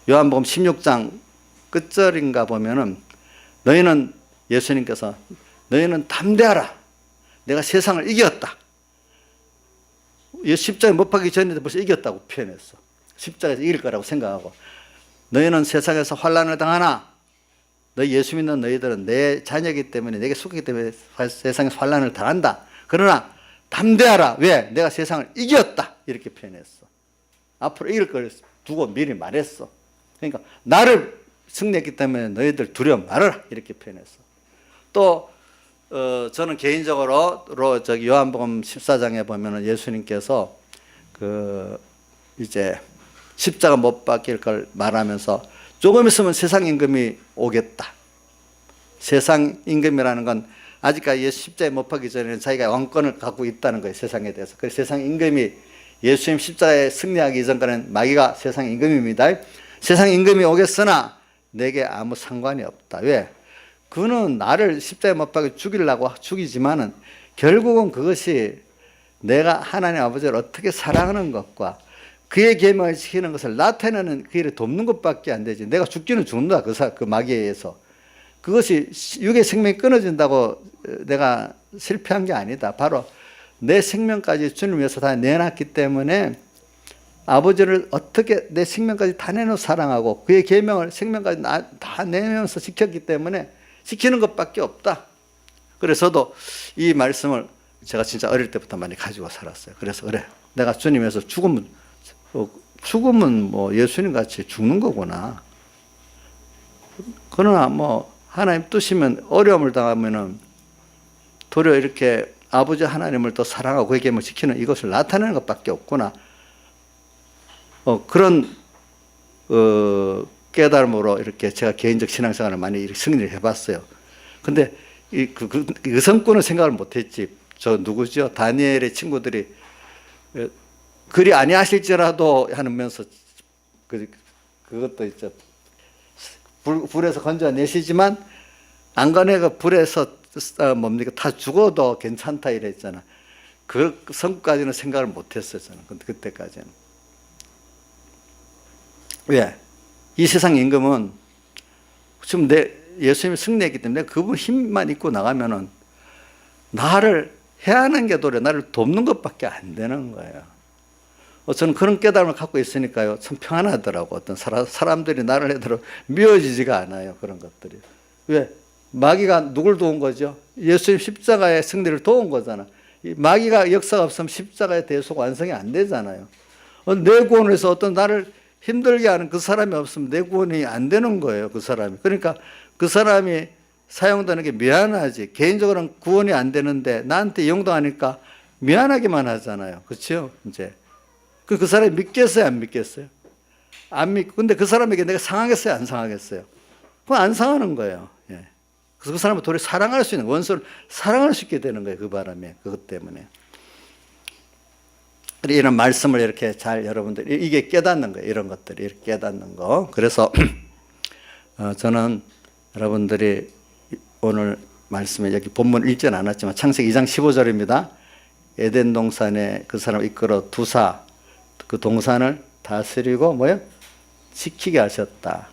요한복음 16장 끝절인가 보면은 너희는, 예수님께서 너희는 담대하라. 내가 세상을 이겼다. 십자가에 못 박기 전에도 벌써 이겼다고 표현했어. 십자가에서 이길 거라고 생각하고. 너희는 세상에서 환난을 당하나 너희 예수 믿는 너희들은 내 자녀이기 때문에, 내게 속하기 때문에 세상에서 환난을 당한다. 그러나 담대하라. 왜? 내가 세상을 이겼다. 이렇게 표현했어. 앞으로 이길 걸 두고 미리 말했어. 그러니까 나를 승리했기 때문에 너희들 두려워 말아라. 이렇게 표현했어. 또 저는 개인적으로 저기 요한복음 14장에 보면은 예수님께서 이제 십자가 못 박힐 걸 말하면서 조금 있으면 세상 임금이 오겠다. 세상 임금이라는 건 아직까지 십자가에 못 박기 전에는 자기가 왕권을 갖고 있다는 거예요, 세상에 대해서. 그래서 세상 임금이, 예수님 십자가에 승리하기 이전까지는 마귀가 세상 임금입니다. 세상 임금이 오겠으나 내게 아무 상관이 없다. 왜? 그는 나를 십자가에 못 박혀 죽이려고 죽이지만은 결국은 그것이 내가 하나님 아버지를 어떻게 사랑하는 것과 그의 계명을 지키는 것을 나타내는 그 일을 돕는 것밖에 안 되지. 내가 죽기는 죽는다, 그 마귀에 의해서. 그것이 육의 생명이 끊어진다고 내가 실패한 게 아니다. 바로 내 생명까지 주님 위해서 다 내놨기 때문에 아버지를 어떻게 내 생명까지 다 내놓고 사랑하고 그의 계명을 생명까지 다 내면서 지켰기 때문에 지키는 것밖에 없다. 그래서도 이 말씀을 제가 진짜 어릴 때부터 많이 가지고 살았어요. 그래서 그래, 내가 주님 위해서 죽으면 뭐 예수님 같이 죽는 거구나. 그러나 뭐 하나님 뜻이면 어려움을 당하면은 도리어 이렇게 아버지 하나님을 더 사랑하고 그의 계명을 지키는 이것을 나타내는 것밖에 없구나. 그런 깨달음으로 이렇게 제가 개인적 신앙생활을 많이 승리를 해봤어요. 근데 그 성꾼은 생각을 못했지. 저 누구죠? 다니엘의 친구들이 그리 아니하실지라도 하면서 그것도 있죠. 불에서 건져내시지만 안 건네가 불에서 뭡니까 다 죽어도 괜찮다 이랬잖아. 그 성까지는 생각을 못했어요, 저는. 그때까지는. 왜? 이 세상 임금은 지금 예수님이 승리했기 때문에 그분 힘만 있고 나가면은 나를 해하는 게 도리어 나를 돕는 것밖에 안 되는 거예요. 저는 그런 깨달음을 갖고 있으니까요, 참 평안하더라고. 어떤 사람들이 나를 해도 미워지지가 않아요, 그런 것들이. 왜? 마귀가 누굴 도운 거죠? 예수님 십자가의 승리를 도운 거잖아. 마귀가 역사가 없으면 십자가의 대속 완성이 안 되잖아요. 내 구원을 해서 어떤 나를 힘들게 하는 그 사람이 없으면 내 구원이 안 되는 거예요, 그 사람이. 그러니까 그 사람이 사용되는 게 미안하지. 개인적으로는 구원이 안 되는데 나한테 이용당하니까 미안하기만 하잖아요. 그렇죠? 이제. 그 사람이 믿겠어요, 안 믿겠어요? 안 믿고. 근데 그 사람에게 내가 상하겠어요, 안 상하겠어요? 그건 안 상하는 거예요. 예. 그래서 그 사람을 도리어 사랑할 수 있는, 원수를 사랑할 수 있게 되는 거예요, 그 바람에. 그것 때문에. 이런 말씀을 이렇게 잘 여러분들, 이게 깨닫는 거예요, 이런 것들이. 이렇게 깨닫는 거. 그래서 저는 여러분들이 오늘 말씀에 여기 본문 읽지는 않았지만 창세기 2장 15절입니다. 에덴 동산에 그 사람을 이끌어 두사 그 동산을 다스리고 뭐요? 지키게 하셨다.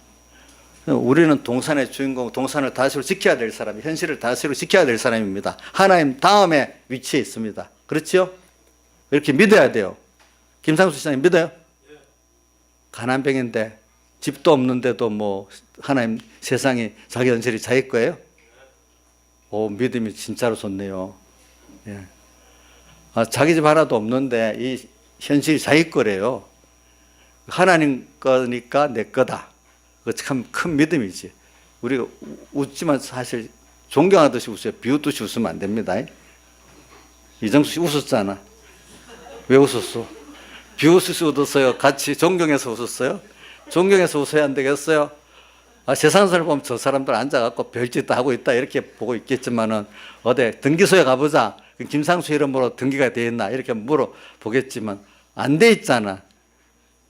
우리는 동산의 주인공, 동산을 다스리고 지켜야 될 사람이, 현실을 다스리고 지켜야 될 사람입니다. 하나님 다음에 위치해 있습니다. 그렇죠? 이렇게 믿어야 돼요. 김상수 시장님 믿어요? 가난뱅인데 집도 없는데도 뭐 하나님 세상이 자기 현실이 자기 거예요? 오, 믿음이 진짜로 좋네요. 예. 자기 집 하나도 없는데 이 현실이 자기 거래요. 하나님 거니까 내 거다. 그 참 큰 믿음이지. 우리가 웃지만 사실 존경하듯이 웃어요. 비웃듯이 웃으면 안 됩니다. 이정수 씨 웃었잖아. 왜 웃었어? 비웃으시 웃었어요? 같이 존경해서 웃었어요? 존경해서 웃어야 안 되겠어요? 세상 사람을 보면 저 사람들 앉아갖고 별짓도 하고 있다 이렇게 보고 있겠지만은 어디 등기소에 가보자. 김상수 이름으로 등기가 돼 있나 이렇게 물어보겠지만 안 돼 있잖아.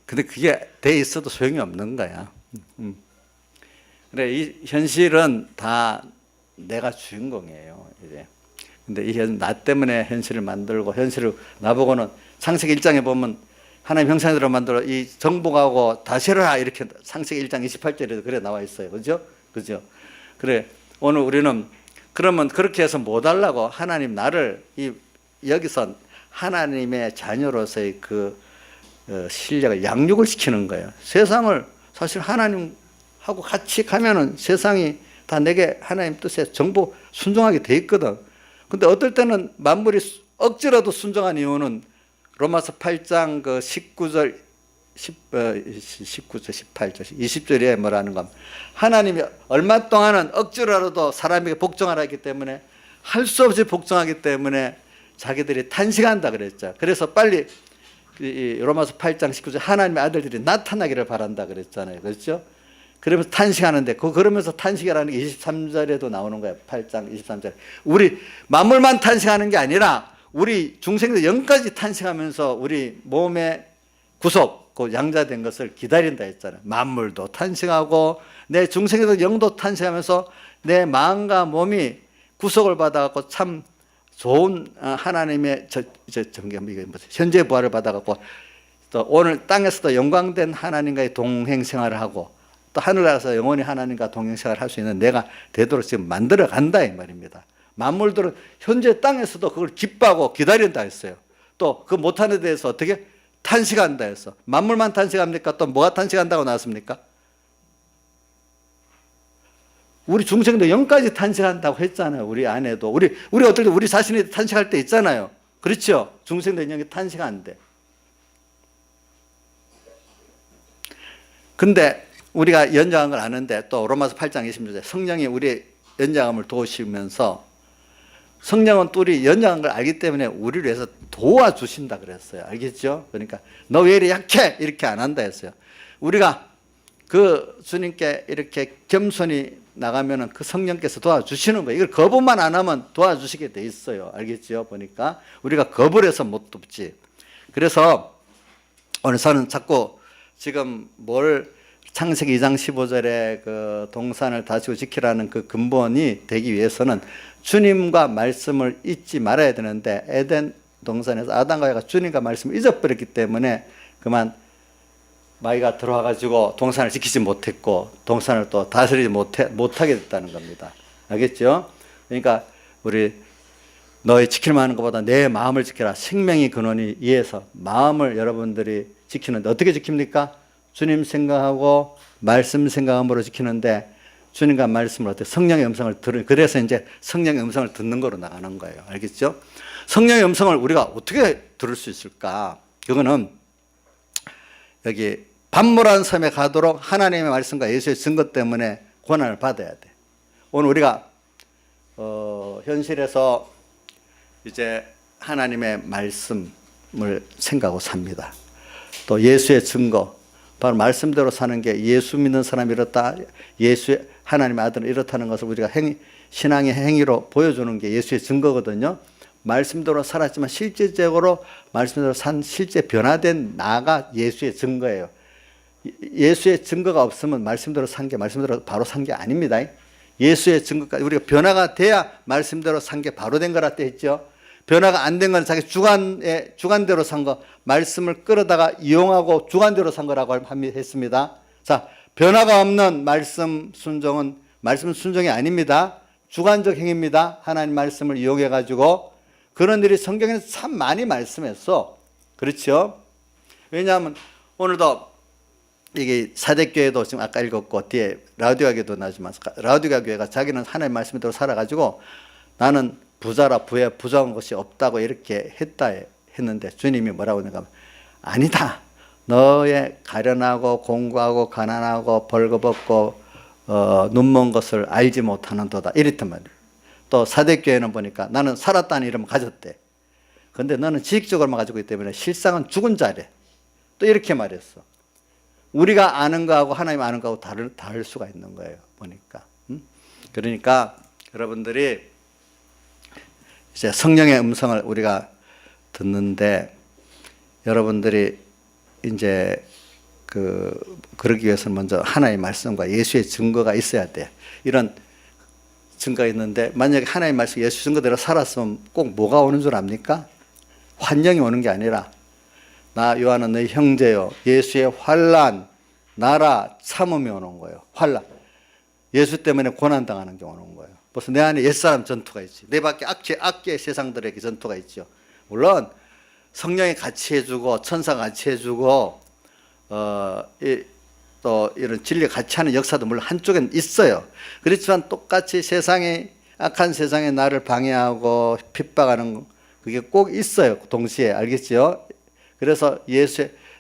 근데 그게 돼 있어도 소용이 없는 거야. 그래, 이 현실은 다 내가 주인공이에요. 이제. 근데 나 때문에 현실을 만들고 현실을 나보고는 창세기 1장에 보면 하나님 형상대로 만들어 이 정복하고 다스려라 이렇게 창세기 1장 28절에도 그래 나와 있어요. 그죠? 그죠? 그래, 오늘 우리는 그러면 그렇게 해서 못 하려고 하나님 나를 여기서 하나님의 자녀로서의 그 실력을 양육을 시키는 거예요. 세상을 사실 하나님하고 같이 가면은 세상이 다 내게 하나님 뜻에 전부 순종하게 돼 있거든. 근데 어떨 때는 만물이 억지라도 순종한 이유는 로마서 8장 그 19절, 18절, 20절에 뭐라는 겁니다. 하나님이 얼마 동안은 억지로라도 사람에게 복종하라 했기 때문에 할 수 없이 복종하기 때문에 자기들이 탄식한다 그랬죠. 그래서 빨리 로마서 8장 19절 하나님의 아들들이 나타나기를 바란다 그랬잖아요. 그렇죠? 그러면서 탄식하는데 그러면서 탄식이라는 게 23절에도 나오는 거예요. 8장 23절. 우리 만물만 탄식하는 게 아니라 우리 중생들 영까지 탄식하면서 우리 몸의 구속, 그 양자된 것을 기다린다 했잖아요. 만물도 탄식하고 내 중생들 영도 탄식하면서 내 마음과 몸이 구속을 받아갖고 참 좋은 하나님의 현재 부활을 받아갖고 또 오늘 땅에서도 영광된 하나님과의 동행생활을 하고 또 하늘나라에서 영원히 하나님과 동행생활을 할 수 있는 내가 되도록 지금 만들어 간다 이 말입니다. 만물들은 현재 땅에서도 그걸 기뻐하고 기다린다 했어요. 또 그 못하는 데 대해서 어떻게 탄식한다 해서 만물만 탄식합니까? 또 뭐가 탄식한다고 나왔습니까? 우리 중생도 영까지 탄식한다고 했잖아요. 우리 안에도 우리 어떨 때 우리 자신이 탄식할 때 있잖아요. 그렇죠? 중생도 영이 탄식하는데. 근데 우리가 연장한 걸 아는데 또 로마서 8장 26절에 성령이 우리의 연장함을 도우시면서 성령은 또 우리 연장한 걸 알기 때문에 우리를 위해서 도와주신다 그랬어요. 알겠죠? 그러니까 너 왜 이렇게 약해? 이렇게 안 한다 했어요. 우리가 그 주님께 이렇게 겸손히 나가면은 그 성령께서 도와주시는 거예요. 이걸 거부만 안 하면 도와주시게 돼 있어요. 알겠죠? 보니까 우리가 거부를 해서 못 돕지. 그래서 오늘 저는 자꾸 지금 창세기 2장 15절에 그 동산을 다스리고 지키라는 그 근본이 되기 위해서는 주님과 말씀을 잊지 말아야 되는데 에덴 동산에서 아담과 하와가 주님과 말씀을 잊어버렸기 때문에 그만 마귀가 들어와가지고 동산을 지키지 못했고 동산을 또 다스리지 못하게 됐다는 겁니다. 알겠죠? 그러니까 우리 너희 지킬 만한 것보다 내 마음을 지켜라. 생명이 근원이 이에서 마음을 여러분들이 지키는데 어떻게 지킵니까? 주님 생각하고 말씀 생각함으로 지키는데 주님과 말씀을 어떻게 성령의 음성을 그래서 이제 성령의 음성을 듣는 거로 나가는 거예요. 알겠죠? 성령의 음성을 우리가 어떻게 들을 수 있을까? 그거는 여기 반모란 섬에 가도록 하나님의 말씀과 예수의 증거 때문에 고난을 받아야 돼. 오늘 우리가 현실에서 이제 하나님의 말씀을 생각하고 삽니다. 또 예수의 증거, 바로 말씀대로 사는 게 예수 믿는 사람이 이렇다, 예수의 하나님의 아들은 이렇다는 것을 우리가 신앙의 행위로 보여주는 게 예수의 증거거든요. 말씀대로 살았지만 실제적으로 말씀대로 산 실제 변화된 나가 예수의 증거예요. 예수의 증거가 없으면 말씀대로 산 게 말씀대로 바로 산 게 아닙니다. 예수의 증거까지 우리가 변화가 돼야 말씀대로 산 게 바로 된 거라 했죠. 변화가 안 된 건 자기 주관대로 산 거, 말씀을 끌어다가 이용하고 주관대로 산 거라고 했습니다. 자, 변화가 없는 말씀 순종은 말씀 순종이 아닙니다. 주관적 행위입니다. 하나님 말씀을 이용해 가지고 그런 일이 성경에는 참 많이 말씀했어. 그렇죠? 왜냐하면 오늘도 이게 사대교회도 지금 아까 읽었고 뒤에 라우디가 교회도 나지만 라우디가 교회가 자기는 하나님 말씀대로 살아가지고 나는 부자라 부에 부족한 것이 없다고 이렇게 했는데 주님이 뭐라고 하는가? 아니다. 너의 가련하고 공고하고 가난하고 벌거벗고 눈먼 것을 알지 못하는도다. 이랬단 말이에요. 또 사대교회는 보니까 나는 살았다는 이름을 가졌대. 근데 너는 지식적으로만 가지고 있기 때문에 실상은 죽은 자래. 또 이렇게 말했어. 우리가 아는 거하고 하나님 아는 거하고 다를 수가 있는 거예요. 보니까. 그러니까 여러분들이 이제 성령의 음성을 우리가 듣는데 여러분들이 이제 그러기 위해서는 먼저 하나님의 말씀과 예수의 증거가 있어야 돼. 이런 증거가 있는데 만약에 하나님의 말씀 예수 증거대로 살았으면 꼭 뭐가 오는 줄 압니까? 환영이 오는 게 아니라 나 요한은 너희 형제요 예수의 환난 나라 참음이 오는 거예요. 환난 예수 때문에 고난당하는 게 오는 거예요. 벌써 내 안에 옛사람 전투가 있지. 내 밖에 악계 세상들에게 전투가 있죠. 물론 성령이 같이 해주고 천사가 같이 해주고 또 이런 진리 같이 하는 역사도 물론 한쪽엔 있어요. 그렇지만 똑같이 악한 세상에 나를 방해하고 핍박하는 그게 꼭 있어요. 동시에 알겠죠? 그래서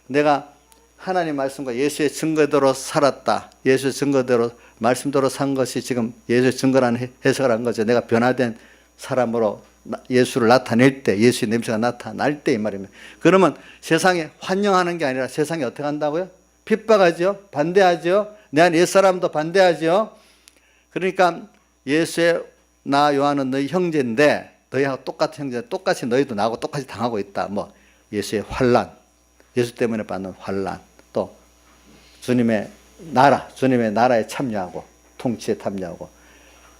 내가 하나님 말씀과 예수의 증거대로 살았다. 예수의 증거대로 말씀대로 산 것이 지금 예수의 증거라는 해석을 한 거죠. 내가 변화된 사람으로 예수를 나타낼 때, 예수의 냄새가 나타날 때 이 말입니다. 그러면 세상에 환영하는 게 아니라 세상에 어떻게 한다고요? 핍박하죠. 반대하죠. 내 안에 옛사람도 반대하죠. 그러니까 예수의 나 요한은 너희 형제인데 너희하고 똑같은 형제, 똑같이 너희도 나하고 똑같이 당하고 있다. 예수의 환난, 예수 때문에 받는 환난, 또 주님의 나라에 참여하고 통치에 참여하고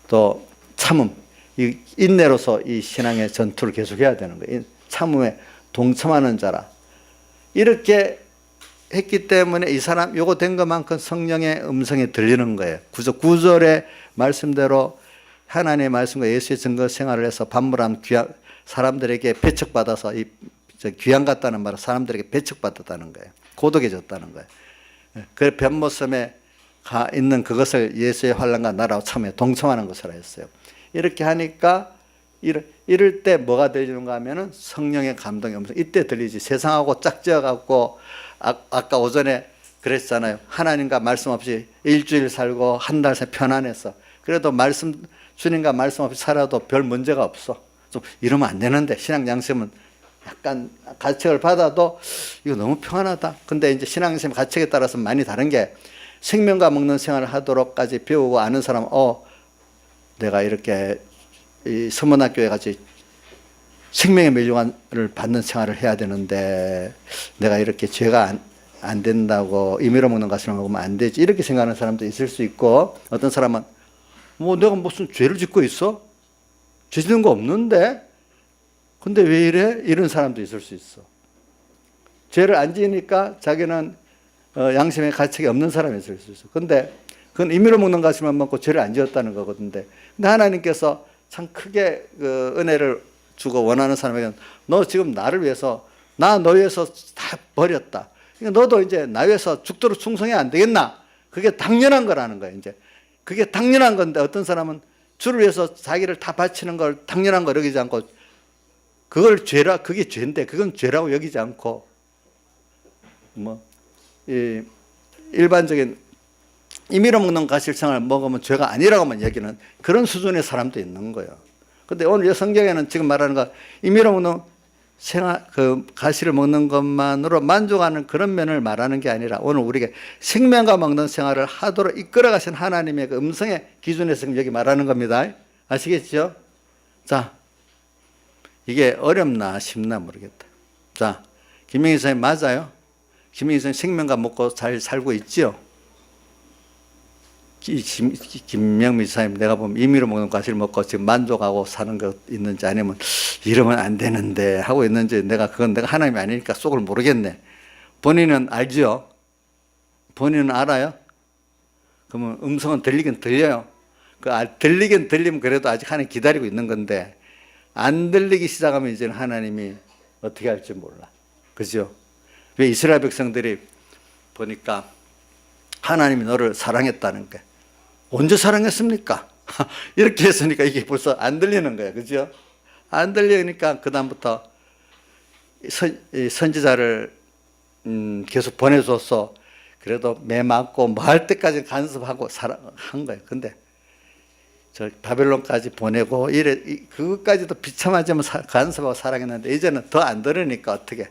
또 참음, 이 인내로서 이 신앙의 전투를 계속해야 되는 거예요. 참음에 동참하는 자라. 이렇게 했기 때문에 이 사람 요거 된 것만큼 성령의 음성이 들리는 거예요. 9절의 말씀대로 하나님의 말씀과 예수의 증거 생활을 해서 반물한 사람들에게 배척받아서 귀한 같다는 말은 사람들에게 배척받았다는 거예요. 고독해졌다는 거예요. 그 변모섬에 있는 그것을 예수의 환난과 나라와 참에 동참하는 것으로 했어요. 이렇게 하니까 이럴 때 뭐가 들리는가 하면은 성령의 감동의 음성. 이때 들리지. 세상하고 짝지어갖고 아까 오전에 그랬잖아요. 하나님과 말씀 없이 일주일 살고 한 달 새 편안해서 그래도 주님과 말씀 없이 살아도 별 문제가 없어. 좀 이러면 안 되는데 신앙 양심은 약간 가책을 받아도 이거 너무 평안하다. 근데 이제 신앙 양심 가책에 따라서 많이 다른 게 생명과 먹는 생활을 하도록까지 배우고 아는 사람은 내가 이렇게 이 서문학교에 같이 생명의 멸류관을 받는 생활을 해야 되는데 내가 이렇게 죄가 안 된다고 임의로 먹는 것을 먹으면 안 되지 이렇게 생각하는 사람도 있을 수 있고 어떤 사람은 내가 무슨 죄를 짓고 있어? 죄 짓는 거 없는데 근데 왜 이래? 이런 사람도 있을 수 있어. 죄를 안 지으니까 자기는 양심의 가책이 없는 사람이 있을 수 있어. 근데 그건 임의로 먹는 것만 먹고 죄를 안 지었다는 거거든요. 근데 하나님께서 참 크게 은혜를 주고 원하는 사람에게는 너 지금 나를 위해서 너 위해서 다 버렸다. 그러니까 너도 이제 나 위해서 죽도록 충성해야 안 되겠나? 그게 당연한 거라는 거예요. 이제 그게 당연한 건데 어떤 사람은 주를 위해서 자기를 다 바치는 걸 당연한 거 여기지 않고 그게 죄인데 그건 죄라고 여기지 않고 일반적인 임의로 먹는 가실성을 먹으면 죄가 아니라고만 여기는 그런 수준의 사람도 있는 거예요. 근데 오늘 성경에는 지금 말하는 거 임의로 먹는 가시를 먹는 것만으로 만족하는 그런 면을 말하는 게 아니라 오늘 우리가 생명과 먹는 생활을 하도록 이끌어 가신 하나님의 그 음성의 기준에서 여기 말하는 겁니다. 아시겠죠? 자, 이게 어렵나 쉽나 모르겠다. 자, 김명희 선생님 맞아요? 김명희 선생님 생명과 먹고 잘 살고 있죠? 김명미 사님 내가 보면 임의로 먹는 과실을 먹고 지금 만족하고 사는 것 있는지 아니면 이러면 안 되는데 하고 있는지 내가 하나님이 아니니까 속을 모르겠네. 본인은 알죠? 본인은 알아요? 그러면 음성은 들리긴 들려요. 들리긴 들리면 그래도 아직 하나님 기다리고 있는 건데 안 들리기 시작하면 이제는 하나님이 어떻게 할지 몰라. 그죠? 왜 이스라엘 백성들이 보니까 하나님이 너를 사랑했다는 게 언제 사랑했습니까? 이렇게 했으니까 이게 벌써 안 들리는 거예요. 그죠? 안 들리니까 그다음부터 선지자를 계속 보내줘서 그래도 매 맞고 뭐 할 때까지 간섭하고 한 거예요. 근데 저 바벨론까지 보내고 이래 그것까지도 비참하지만 간섭하고 사랑했는데 이제는 더 안 들으니까 어떻게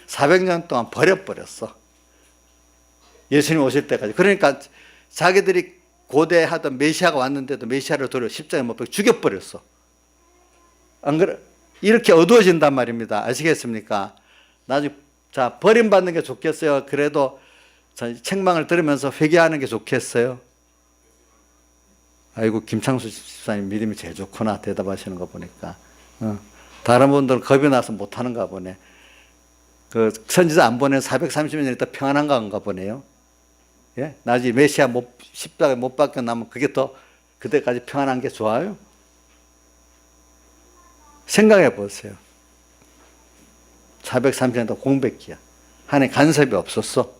400년 동안 버렸어. 예수님 오실 때까지. 그러니까 자기들이 고대하던 메시아가 왔는데도 메시아를 도려 십자가에 못 박혀 죽여버렸어. 안 그래? 이렇게 어두워진단 말입니다. 아시겠습니까? 나중에 자 버림받는 게 좋겠어요? 그래도 책망을 들으면서 회개하는 게 좋겠어요? 아이고 김창수 집사님 믿음이 제일 좋구나 대답하시는 거 보니까 다른 분들은 겁이 나서 못하는가 보네. 그 선지자 안 보낸 430년 있다 평안한가 보네요. 예? 나중에 메시아 십자가에 못 박혀 나면 그게 더 그때까지 평안한 게 좋아요? 생각해 보세요. 430년도 공백기야. 하나님 간섭이 없었어.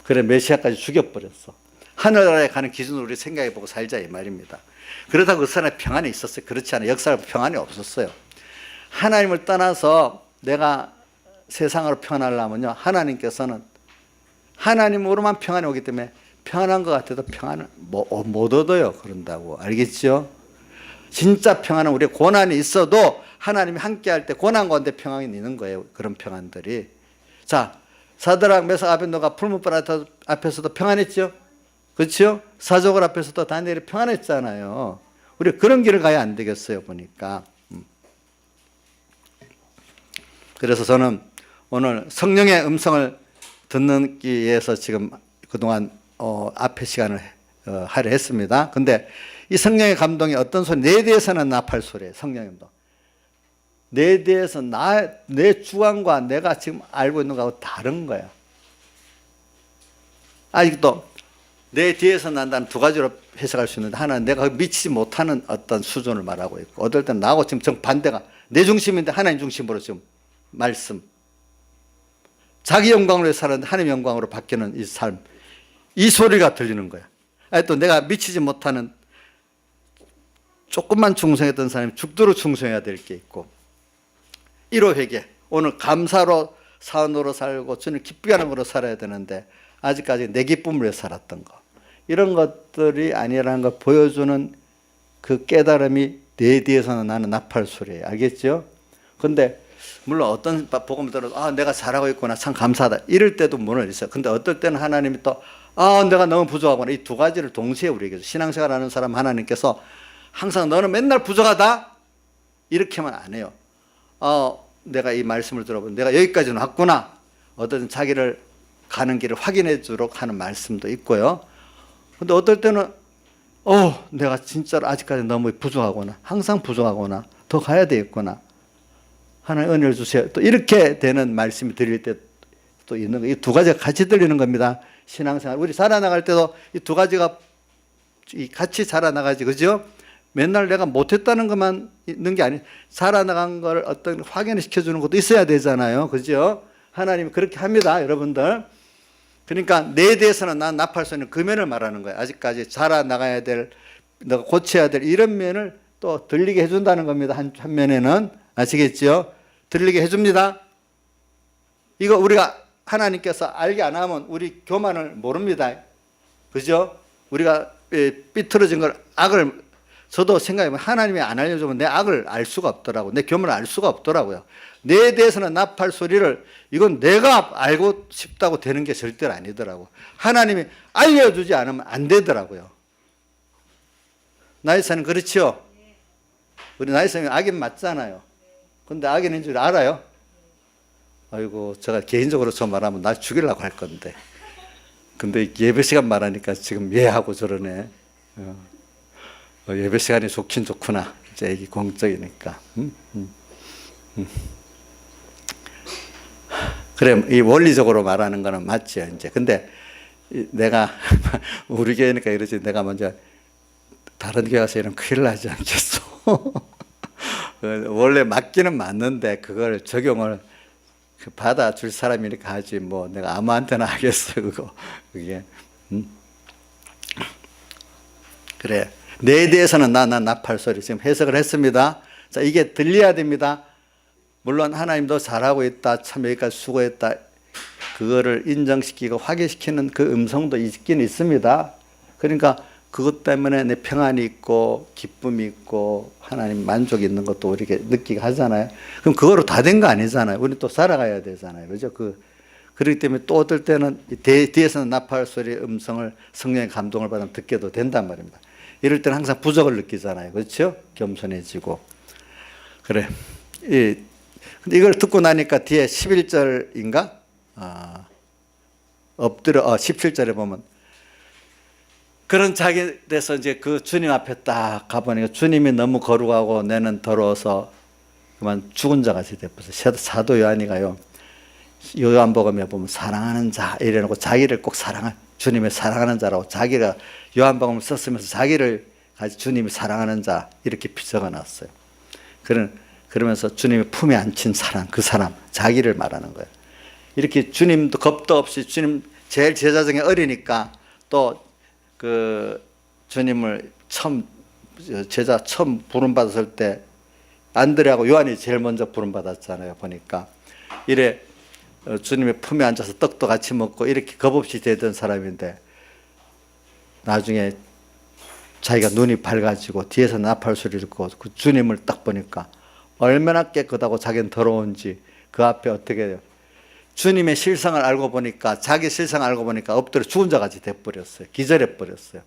그래 메시아까지 죽여버렸어. 하늘나라에 가는 기준으로 우리 생각해 보고 살자 이 말입니다. 그러다고 그 사람이 평안이 있었어요? 그렇지 않아요. 역사가 평안이 없었어요. 하나님을 떠나서 내가 세상으로 평안하려면요, 하나님께서는 하나님으로만 평안이 오기 때문에 평안한 것 같아도 평안을 못 얻어요. 그런다고. 알겠죠? 진짜 평안은 우리 고난이 있어도 하나님이 함께 할 때 고난 가운데 평안이 있는 거예요. 그런 평안들이. 자, 사드락 메삭 아벳노가 풀무불 앞에서도 평안했죠? 그렇죠? 사족을 앞에서도 다니엘이 평안했잖아요. 우리 그런 길을 가야 안 되겠어요. 보니까. 그래서 저는 오늘 성령의 음성을 듣는 위해서 지금 그동안 앞에 시간을 하려 했습니다. 근데 이 성령의 감동이 어떤 소리? 내 대해서는 나팔 소리예요. 성령의 감동. 내 대해서 내 주관과 내가 지금 알고 있는 거하고 다른 거야. 아직도 내 뒤에서 난다는 두 가지로 해석할 수 있는데, 하나는 내가 미치지 못하는 어떤 수준을 말하고 있고, 어떨 때는 나하고 지금 정반대가 내 중심인데 하나님 중심으로 지금 말씀, 자기 영광으로 살았는데 하나님 영광으로 바뀌는 이 삶, 이 소리가 들리는 거야. 또 내가 미치지 못하는 조금만 충성했던 사람이 죽도록 충성해야 될 게 있고, 1호 회개, 오늘 감사로 사원으로 살고 주님 기쁘게 하는 거로 살아야 되는데 아직까지 내 기쁨을 위해 살았던 거, 이런 것들이 아니라는 걸 보여주는 그 깨달음이 내 뒤에서는 나는 나팔 소리예요. 알겠죠? 근데 물론 어떤 복음을 들어도 내가 잘하고 있구나, 참 감사하다, 이럴 때도 물론 있어요. 근데 어떨 때는 하나님이 또 내가 너무 부족하구나, 이 두 가지를 동시에 우리에게, 신앙생활 하는 사람 하나님께서 항상 너는 맨날 부족하다 이렇게만 안 해요. 내가 이 말씀을 들어보면 내가 여기까지는 왔구나, 어떤 자기를 가는 길을 확인해 주도록 하는 말씀도 있고요. 근데 어떨 때는 내가 진짜로 아직까지 너무 부족하구나, 항상 부족하구나, 더 가야 되겠구나, 하나님 은혜를 주세요, 또 이렇게 되는 말씀이 들릴 때 또 있는 거예요. 이 두 가지가 같이 들리는 겁니다. 신앙생활 우리 자라나갈 때도 이 두 가지가 같이 자라나가지, 그죠? 맨날 내가 못했다는 것만 있는 게 아니에요. 자라나간 걸 어떤 확인을 시켜주는 것도 있어야 되잖아요, 그죠? 하나님이 그렇게 합니다, 여러분들. 그러니까 내 대해서는 난 나팔 소리는 그 면을 말하는 거예요. 아직까지 자라나가야 될, 너가 고쳐야 될 이런 면을 또 들리게 해준다는 겁니다. 한 면에는. 아시겠죠? 들리게 해줍니다. 이거 우리가 하나님께서 알게 안 하면 우리 교만을 모릅니다. 그죠? 우리가 삐뚤어진 걸, 악을, 저도 생각해보면 하나님이 안 알려주면 내 악을 알 수가 없더라고요. 내 교만을 알 수가 없더라고요. 내 대해서는 나팔 소리를, 이건 내가 알고 싶다고 되는 게 절대로 아니더라고. 하나님이 알려주지 않으면 안 되더라고요. 나이사는 그렇죠? 우리 나이사는 악인 맞잖아요. 근데 악인인 줄 알아요? 아이고, 제가 개인적으로 저 말하면 날 죽이려고 할 건데. 근데 예배 시간 말하니까 지금 하고 저러네. 예배 시간이 좋긴 좋구나. 이제 이게 공적이니까. 그래, 이 원리적으로 말하는 거는 맞죠, 이제. 근데 내가 우리 교회니까 이러지, 내가 먼저 다른 교회 가서 이러면 큰일 나지 않겠어. 원래 맞기는 맞는데 그걸 적용을 받아줄 사람이니까 하지, 뭐 내가 아무한테나 하겠어, 그거. 그게. 그래, 내 대해서는 나 나팔 소리 지금 해석을 했습니다. 자, 이게 들려야 됩니다. 물론 하나님도 잘하고 있다, 참 여기까지 수고했다, 그거를 인정시키고 확인시키는 그 음성도 있긴 있습니다. 그러니까 그것 때문에 내 평안이 있고 기쁨이 있고 하나님 만족이 있는 것도 우리 이렇게 느끼게 하잖아요. 그럼 그거로 다 된 거 아니잖아요. 우리 또 살아가야 되잖아요. 그죠? 그렇기 때문에 또 어떨 때는 뒤에서는 나팔 소리 음성을 성령의 감동을 받으면 듣게도 된단 말입니다. 이럴 때는 항상 부족을 느끼잖아요. 그렇죠? 겸손해지고. 그래. 근데 이걸 듣고 나니까 뒤에 11절인가? 엎드려, 17절에 보면 그런 자기에 대해서 이제 그 주님 앞에 딱 가보니까 주님이 너무 거룩하고 내는 더러워서 그만 죽은 자 같이 됐어요. 사도 요한이가요. 요한복음에 보면 사랑하는 자 이래놓고 자기를 꼭 주님의 사랑하는 자라고 자기가 요한복음을 썼으면서 자기를 주님이 사랑하는 자 이렇게 적어놨어요. 그러면서 주님의 품에 안친 사람, 그 사람, 자기를 말하는 거예요. 이렇게 주님도 겁도 없이 주님 제일 제자 중에 어리니까 또 그 주님을 제자 처음 부름받았을 때 안드레하고 요한이 제일 먼저 부름받았잖아요. 보니까 이래 주님의 품에 앉아서 떡도 같이 먹고 이렇게 겁 없이 되던 사람인데 나중에 자기가 눈이 밝아지고 뒤에서 나팔 소리를 듣고 그 주님을 딱 보니까 얼마나 깨끗하고 자기는 더러운지 그 앞에 어떻게 해요? 주님의 실상을 알고 보니까 자기 실상을 알고 보니까 엎드려 죽은 자 같이 돼버렸어요. 기절해 버렸어요.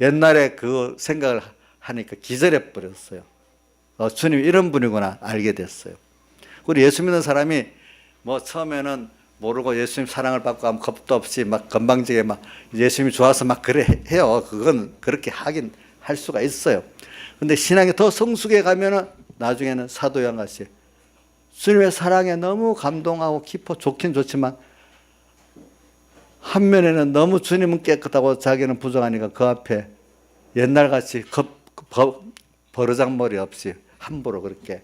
옛날에 그 생각을 하니까 기절해 버렸어요. 주님이 이런 분이구나 알게 됐어요. 우리 예수 믿는 사람이 뭐 처음에는 모르고 예수님 사랑을 받고 하면 겁도 없이 막 건방지게 막 예수님이 좋아서 막 그래 해요. 그건 그렇게 하긴 할 수가 있어요. 근데 신앙이 더 성숙해 가면은 나중에는 사도 요한 같이 주님의 사랑에 너무 감동하고 깊어 좋긴 좋지만 한면에는 너무 주님은 깨끗하고 자기는 부정하니까 그 앞에 옛날같이 버르장머리 없이 함부로 그렇게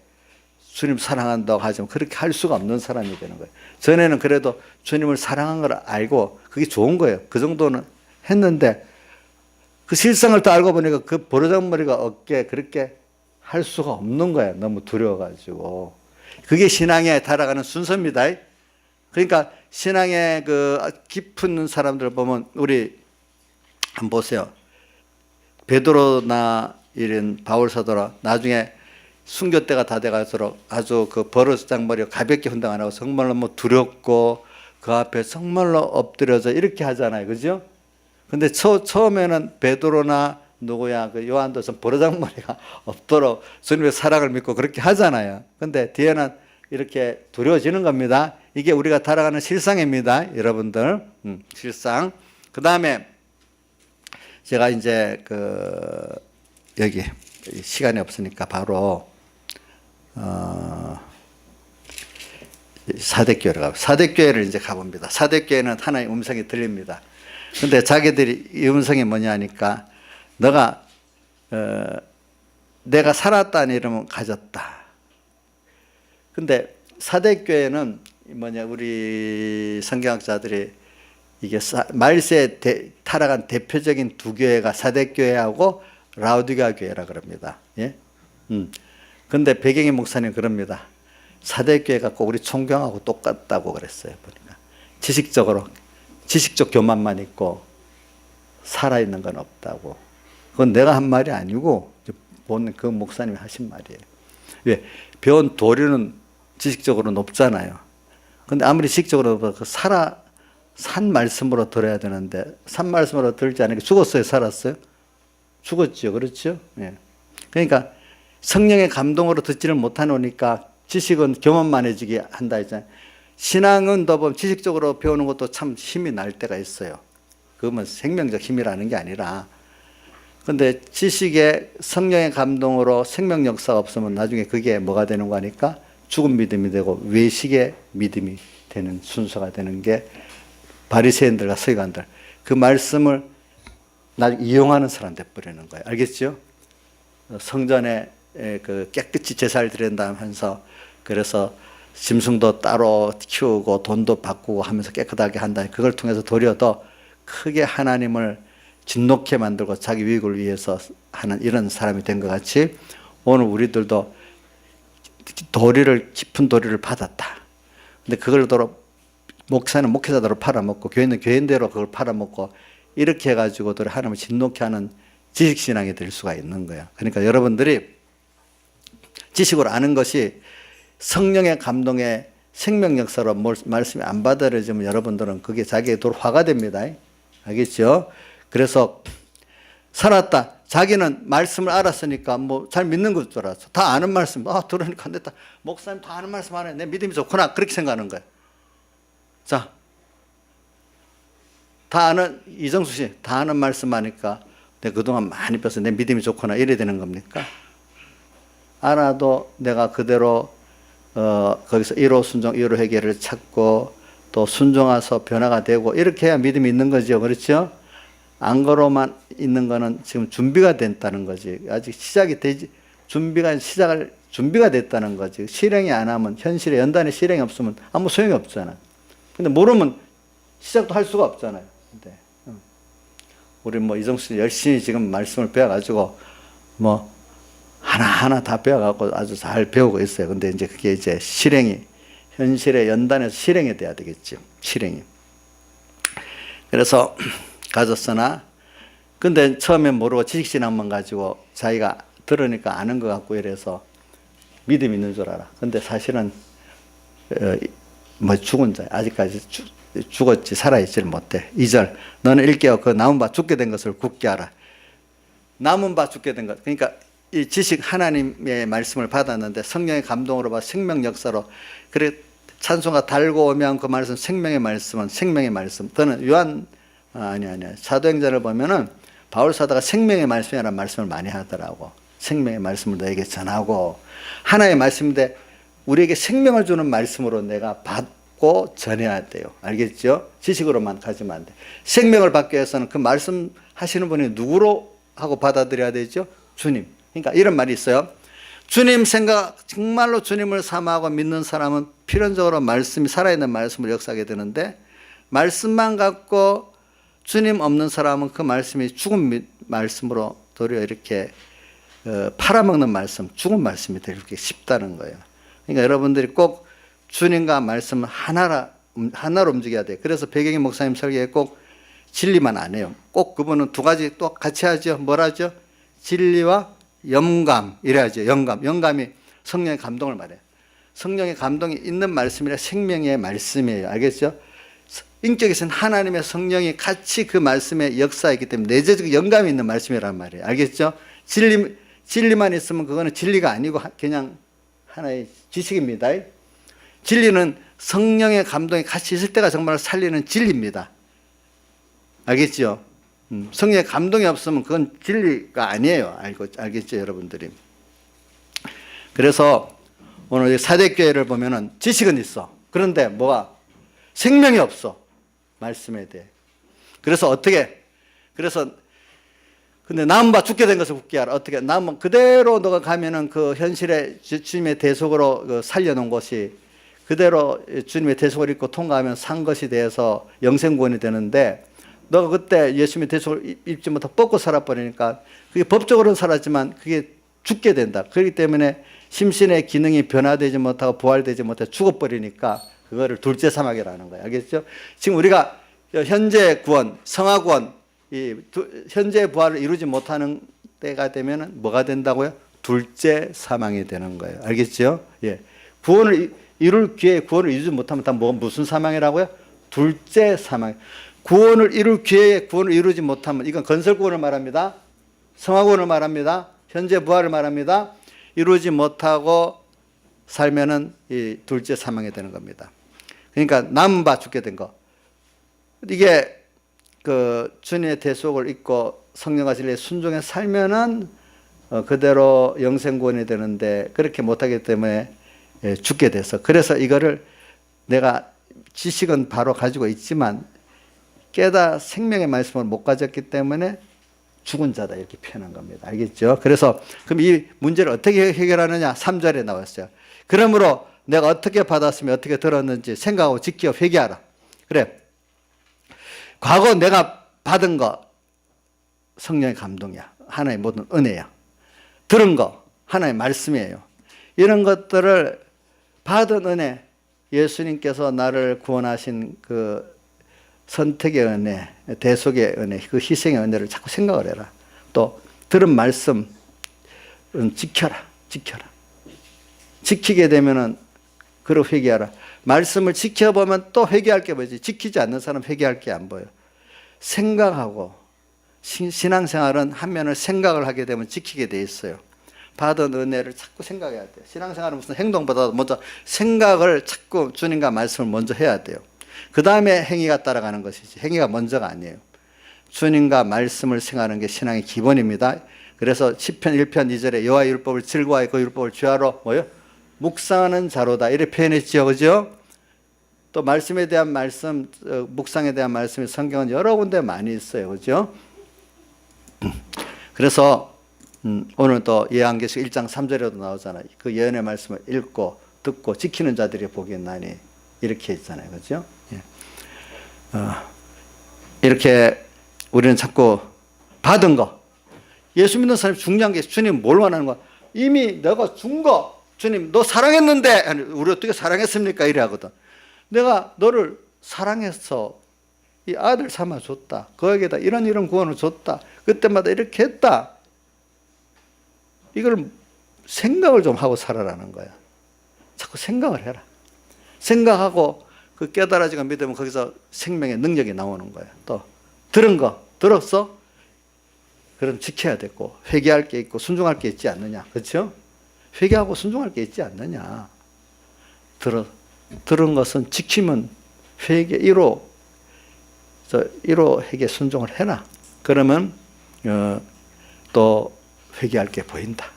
주님 사랑한다고 하지만 그렇게 할 수가 없는 사람이 되는 거예요. 전에는 그래도 주님을 사랑한 걸 알고 그게 좋은 거예요. 그 정도는 했는데 그 실상을 다 알고 보니까 그 버르장머리가 어깨에 그렇게 할 수가 없는 거예요. 너무 두려워가지고. 그게 신앙에 달아가는 순서입니다. 그러니까 신앙의 그 깊은 사람들 보면 우리 한번 보세요. 베드로나 이런 바울 사도라 나중에 순교 때가 다 돼갈수록 아주 그 버르장머리가 가볍게 훈당 안 하고 정말로 뭐 두렵고 그 앞에 정말로 엎드려져 이렇게 하잖아요. 그죠? 근데 처음에는 베드로나 누구야 그 요한도 좀 버르장머리가 없도록 주님의 사랑을 믿고 그렇게 하잖아요. 근데 뒤에는 이렇게 두려워지는 겁니다. 이게 우리가 달아가는 실상입니다. 여러분들 실상. 그 다음에 제가 이제 여기 시간이 없으니까 바로 사대교회를 가고 사대교회를 이제 가봅니다. 사대교회는 하나의 음성이 들립니다. 근데 자기들이 이 음성이 뭐냐 하니까 내가 살았다는 이름은 가졌다. 근데 사대교회는 뭐냐 우리 성경학자들이 이게 말세에 타락한 대표적인 두 교회가 사대교회하고 라우디게아 교회라 그럽니다. 예? 근데 배경의 목사님 그럽니다. 사대교회가 꼭 우리 총경하고 똑같다고 그랬어요. 보니까 지식적 교만만 있고 살아있는 건 없다고. 그건 내가 한 말이 아니고 본 그 목사님이 하신 말이에요. 왜? 배운 도리는 지식적으로 높잖아요. 근데 아무리 지식적으로 산 말씀으로 들어야 되는데 산 말씀으로 들지 않으니까 죽었어요, 살았어요? 죽었죠. 그렇죠? 예. 그러니까 성령의 감동으로 듣지를 못하니까 지식은 교만만해지게 한다 했잖아요. 신앙은 더 보면 지식적으로 배우는 것도 참 힘이 날 때가 있어요. 그러면 생명적 힘이라는 게 아니라 근데 지식에 성령의 감동으로 생명 역사가 없으면 나중에 그게 뭐가 되는 거니까 죽은 믿음이 되고 외식의 믿음이 되는 순서가 되는 게 바리새인들과 서기관들 그 말씀을 나중에 이용하는 사람 돼버리는 거예요. 알겠죠? 성전에 그 깨끗이 제사를 드린다 하면서 그래서 짐승도 따로 키우고 돈도 바꾸고 하면서 깨끗하게 한다. 그걸 통해서 도리어 더 크게 하나님을 진노케 만들고 자기 유익을 위해서 하는 이런 사람이 된 것 같이 오늘 우리들도 깊은 도리를 받았다. 근데 그걸 목사는 목회자대로 팔아먹고 교회는 교회대로 그걸 팔아먹고 이렇게 해가지고도 하나님을 진노케 하는 지식신앙이 될 수가 있는 거야. 그러니까 여러분들이 지식으로 아는 것이 성령의 감동에 생명 역사로 말씀이 안 받아들여지면 여러분들은 그게 자기의 도로 화가 됩니다. 알겠죠? 그래서 살았다. 자기는 말씀을 알았으니까 뭐 잘 믿는 것 줄 알았어. 다 아는 말씀. 들으니까 안 됐다. 목사님 다 아는 말씀 하네. 내 믿음이 좋구나. 그렇게 생각하는 거예요. 자, 다 아는 이정수 씨, 다 아는 말씀 하니까 내가 그동안 많이 배워서 내 믿음이 좋구나. 이래야 되는 겁니까? 알아도 내가 그대로 거기서 1호 순종, 1호 회개를 찾고 또 순종해서 변화가 되고 이렇게 해야 믿음이 있는 거죠. 그렇죠? 안 걸어만 있는 거는 지금 준비가 됐다는 거지. 아직 시작이 되지, 준비가 됐다는 거지. 실행이 안 하면, 현실에 연단에 실행이 없으면 아무 소용이 없잖아. 근데 모르면 시작도 할 수가 없잖아요. 근데 우리 뭐 이정수 열심히 지금 말씀을 배워가지고 뭐 하나하나 다 배워갖고 아주 잘 배우고 있어요. 근데 이제 그게 이제 실행이, 현실에 연단해서 실행이 돼야 되겠죠. 실행이. 그래서 가졌으나, 근데 처음에 모르고 지식신앙만 가지고 자기가 들으니까 아는 것 같고 이래서 믿음이 있는 줄 알아. 근데 사실은 뭐 죽은 자야. 아직까지 죽었지 살아있지를 못해. 2절 너는 일깨어 그 남은 바 죽게 된 것을 굳게 알아. 남은 바 죽게 된 것. 그러니까 이 지식, 하나님의 말씀을 받았는데 성령의 감동으로 봐 생명 역사로, 그래 찬송가 달고 오면 그 말씀, 생명의 말씀은 생명의 말씀. 저는 아니야. 사도행전을 보면은 바울 사도가 생명의 말씀이라는 말씀을 많이 하더라고. 생명의 말씀을 너에게 전하고, 하나의 말씀인데 우리에게 생명을 주는 말씀으로 내가 받고 전해야 돼요. 알겠죠? 지식으로만 가지면 안 돼. 생명을 받기 위해서는 그 말씀 하시는 분이 누구로 하고 받아들여야 되죠? 주님. 그러니까 이런 말이 있어요. 주님 생각, 정말로 주님을 사모하고 믿는 사람은 필연적으로 말씀이, 살아있는 말씀을 역사하게 되는데, 말씀만 갖고 주님 없는 사람은 그 말씀이 죽은 말씀으로 도리어 이렇게 팔아먹는 말씀, 죽은 말씀이 되기 쉽다는 거예요. 그러니까 여러분들이 꼭 주님과 말씀을 하나로 움직여야 돼요. 그래서 배경희 목사님 설교에 꼭 진리만 안 해요. 꼭 그분은 두 가지 또 같이 하죠. 뭘 하죠? 진리와 영감 이래야죠. 영감이 성령의 감동을 말해요. 성령의 감동이 있는 말씀이라 생명의 말씀이에요. 알겠죠? 인격에서는 하나님의 성령이 같이 그 말씀에 역사했기 때문에 내재적 영감이 있는 말씀이란 말이에요. 알겠죠? 진리만 있으면 그거는 진리가 아니고 그냥 하나의 지식입니다. 진리는 성령의 감동이 같이 있을 때가 정말 살리는 진리입니다. 알겠죠? 성령의 감동이 없으면 그건 진리가 아니에요. 알겠죠, 여러분들이? 그래서 오늘 사대교회를 보면은 지식은 있어. 그런데 뭐가? 생명이 없어. 말씀에 대해. 그래서 근데 남은 바 죽게 된 것을 굳게 알아. 어떻게? 남은 그대로 너가 가면은 그 현실에 주님의 대속으로 살려놓은 것이 그대로 주님의 대속을 입고 통과하면 산 것이 돼서 영생구원이 되는데, 너가 그때 예수님의 대속을 입지 못하고 뻗고 살아버리니까 그게 법적으로는 살았지만 그게 죽게 된다. 그렇기 때문에 심신의 기능이 변화되지 못하고 부활되지 못해 죽어버리니까 그거를 둘째 사막이라는 거예요. 알겠죠? 지금 우리가 현재 구원, 성화 구원, 이 현재 부활을 이루지 못하는 때가 되면 뭐가 된다고요? 둘째 사망이 되는 거예요. 알겠죠? 예. 구원을 이룰 기회에 구원을 이루지 못하면 다 무슨 사망이라고요? 둘째 사망. 구원을 이룰 기회에 구원을 이루지 못하면, 이건 건설 구원을 말합니다. 성화 구원을 말합니다. 현재 부활을 말합니다. 이루지 못하고 살면은 이 둘째 사망이 되는 겁니다. 그러니까 남은 바 죽게 된 거. 이게 그 주님의 대속을 입고 성령과 진리에 순종해 살면은 그대로 영생구원이 되는데, 그렇게 못하기 때문에 죽게 돼서, 그래서 이거를 내가 지식은 바로 가지고 있지만 깨다 생명의 말씀을 못 가졌기 때문에 죽은 자다, 이렇게 표현한 겁니다. 알겠죠? 그래서 그럼 이 문제를 어떻게 해결하느냐? 3절에 나왔어요. 그러므로 내가 어떻게 받았으며 어떻게 들었는지 생각하고 지켜 회개하라. 그래. 과거 내가 받은 거 성령의 감동이야. 하나의 모든 은혜야. 들은 거 하나의 말씀이에요. 이런 것들을 받은 은혜, 예수님께서 나를 구원하신 그 선택의 은혜, 대속의 은혜, 그 희생의 은혜를 자꾸 생각을 해라. 또 들은 말씀 지켜라. 지키게 되면은 그로 회개하라. 말씀을 지켜보면 또 회개할 게 뭐지? 지키지 않는 사람 회개할 게 안 보여. 생각하고, 신앙생활은 한 면을 생각을 하게 되면 지키게 돼 있어요. 받은 은혜를 자꾸 생각해야 돼요. 신앙생활은 무슨 행동보다 먼저 생각을 자꾸 주님과 말씀을 먼저 해야 돼요. 그 다음에 행위가 따라가는 것이지, 행위가 먼저가 아니에요. 주님과 말씀을 생각하는 게 신앙의 기본입니다. 그래서 시편 1편 2절에 여호와의 율법을 즐거워하여 그 율법을 죄하러 뭐요? 묵상하는 자로다, 이렇게 표현했죠, 그죠? 또 말씀에 대한 말씀, 묵상에 대한 말씀이 성경은 여러 군데 많이 있어요, 그죠? 그래서 오늘 또 예언계시록 1장 3절에도 나오잖아요. 그 예언의 말씀을 읽고 듣고 지키는 자들이 복이 있나니, 이렇게 있잖아요, 그죠? 예. 이렇게 우리는 자꾸 받은 거, 예수 믿는 사람이 중요한 게 주님 뭘 원하는 거야? 이미 내가 준 거, 주님 너 사랑했는데, 우리 어떻게 사랑했습니까? 이래 하거든. 내가 너를 사랑해서 이 아들 삼아 줬다, 거기에다 이런 구원을 줬다, 그때마다 이렇게 했다, 이걸 생각을 좀 하고 살아라는 거야. 자꾸 생각을 해라. 생각하고 그 깨달아지고 믿으면 거기서 생명의 능력이 나오는 거야. 또 들은 거 들었어? 그럼 지켜야 되고, 회개할 게 있고 순종할 게 있지 않느냐, 그렇죠? 회개하고 순종할 게 있지 않느냐. 들은 것은 지키면 회개 1호 회개 순종을 해라. 그러면 또 회개할 게 보인다.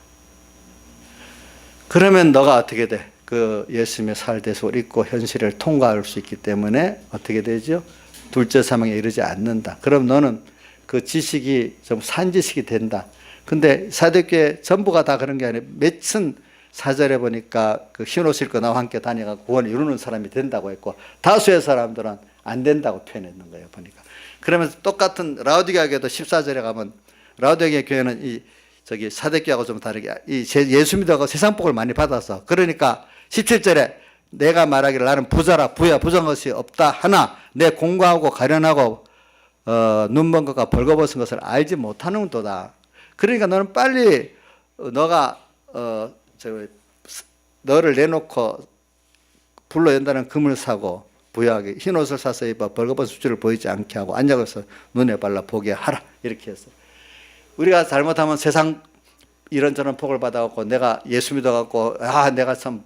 그러면 너가 어떻게 돼? 그 예수님의 살대속을 잊고 현실을 통과할 수 있기 때문에 어떻게 되죠? 둘째 사망에 이르지 않는다. 그럼 너는 그 지식이 좀 산지식이 된다. 근데 사도교회 전부가 다 그런 게 아니라 몇천, 4절에 보니까 그 흰옷 입고 나와 함께 다녀가 구원을 이루는 사람이 된다고 했고, 다수의 사람들은 안 된다고 표현했는 거예요, 보니까. 그러면서 똑같은 라우디게아 교회도 14절에 가면, 라우디게아 교회는 사대교회하고 좀 다르게 예수 믿어가 세상 복을 많이 받아서, 그러니까 17절에 내가 말하기를 나는 부자라 부정한 것이 없다 하나 내 공고하고 가련하고 눈먼 것과 벌거벗은 것을 알지 못하는도다. 그러니까 너는 빨리 너를 내놓고 불러연다는 금을 사고 부여하게 흰옷을 사서 입어 벌거벗은 수치를 보이지 않게 하고 안약을 써 눈에 발라 보게 하라, 이렇게 했어요. 우리가 잘못하면 세상 이런저런 복을 받아갖고 내가 예수 믿어갖고 내가 참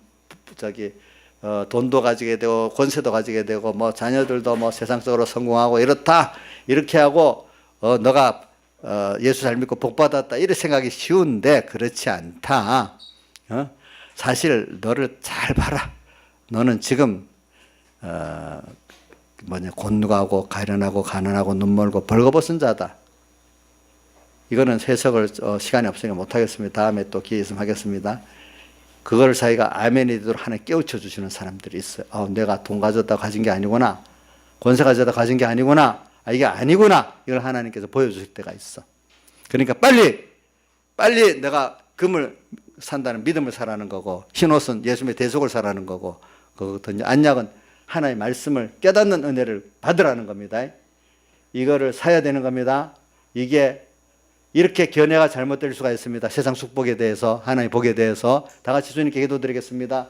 돈도 가지게 되고 권세도 가지게 되고 뭐 자녀들도 뭐 세상적으로 성공하고 이렇다, 이렇게 하고 너가 예수 잘 믿고 복 받았다, 이런 생각이 쉬운데 그렇지 않다. 사실 너를 잘 봐라. 너는 지금 곤고하고 가련하고 가난하고 눈멀고 벌거벗은 자다. 이거는 해석을 시간이 없으니까 못하겠습니다. 다음에 또 기회 있으면 하겠습니다. 그걸 자기가 아멘이 되도록 하나님 깨우쳐 주시는 사람들이 있어요. 내가 돈 가졌다 가진 게 아니구나, 권세 가졌다 가진 게 아니구나, 이게 아니구나, 이걸 하나님께서 보여주실 때가 있어. 그러니까 빨리 내가 금을 산다는 믿음을 사라는 거고, 흰옷은 예수님의 대속을 사라는 거고, 안약은 하나님의 말씀을 깨닫는 은혜를 받으라는 겁니다. 이거를 사야 되는 겁니다. 이게 이렇게 견해가 잘못될 수가 있습니다. 세상 축복에 대해서, 하나님의 복에 대해서. 다 같이 주님께 기도드리겠습니다.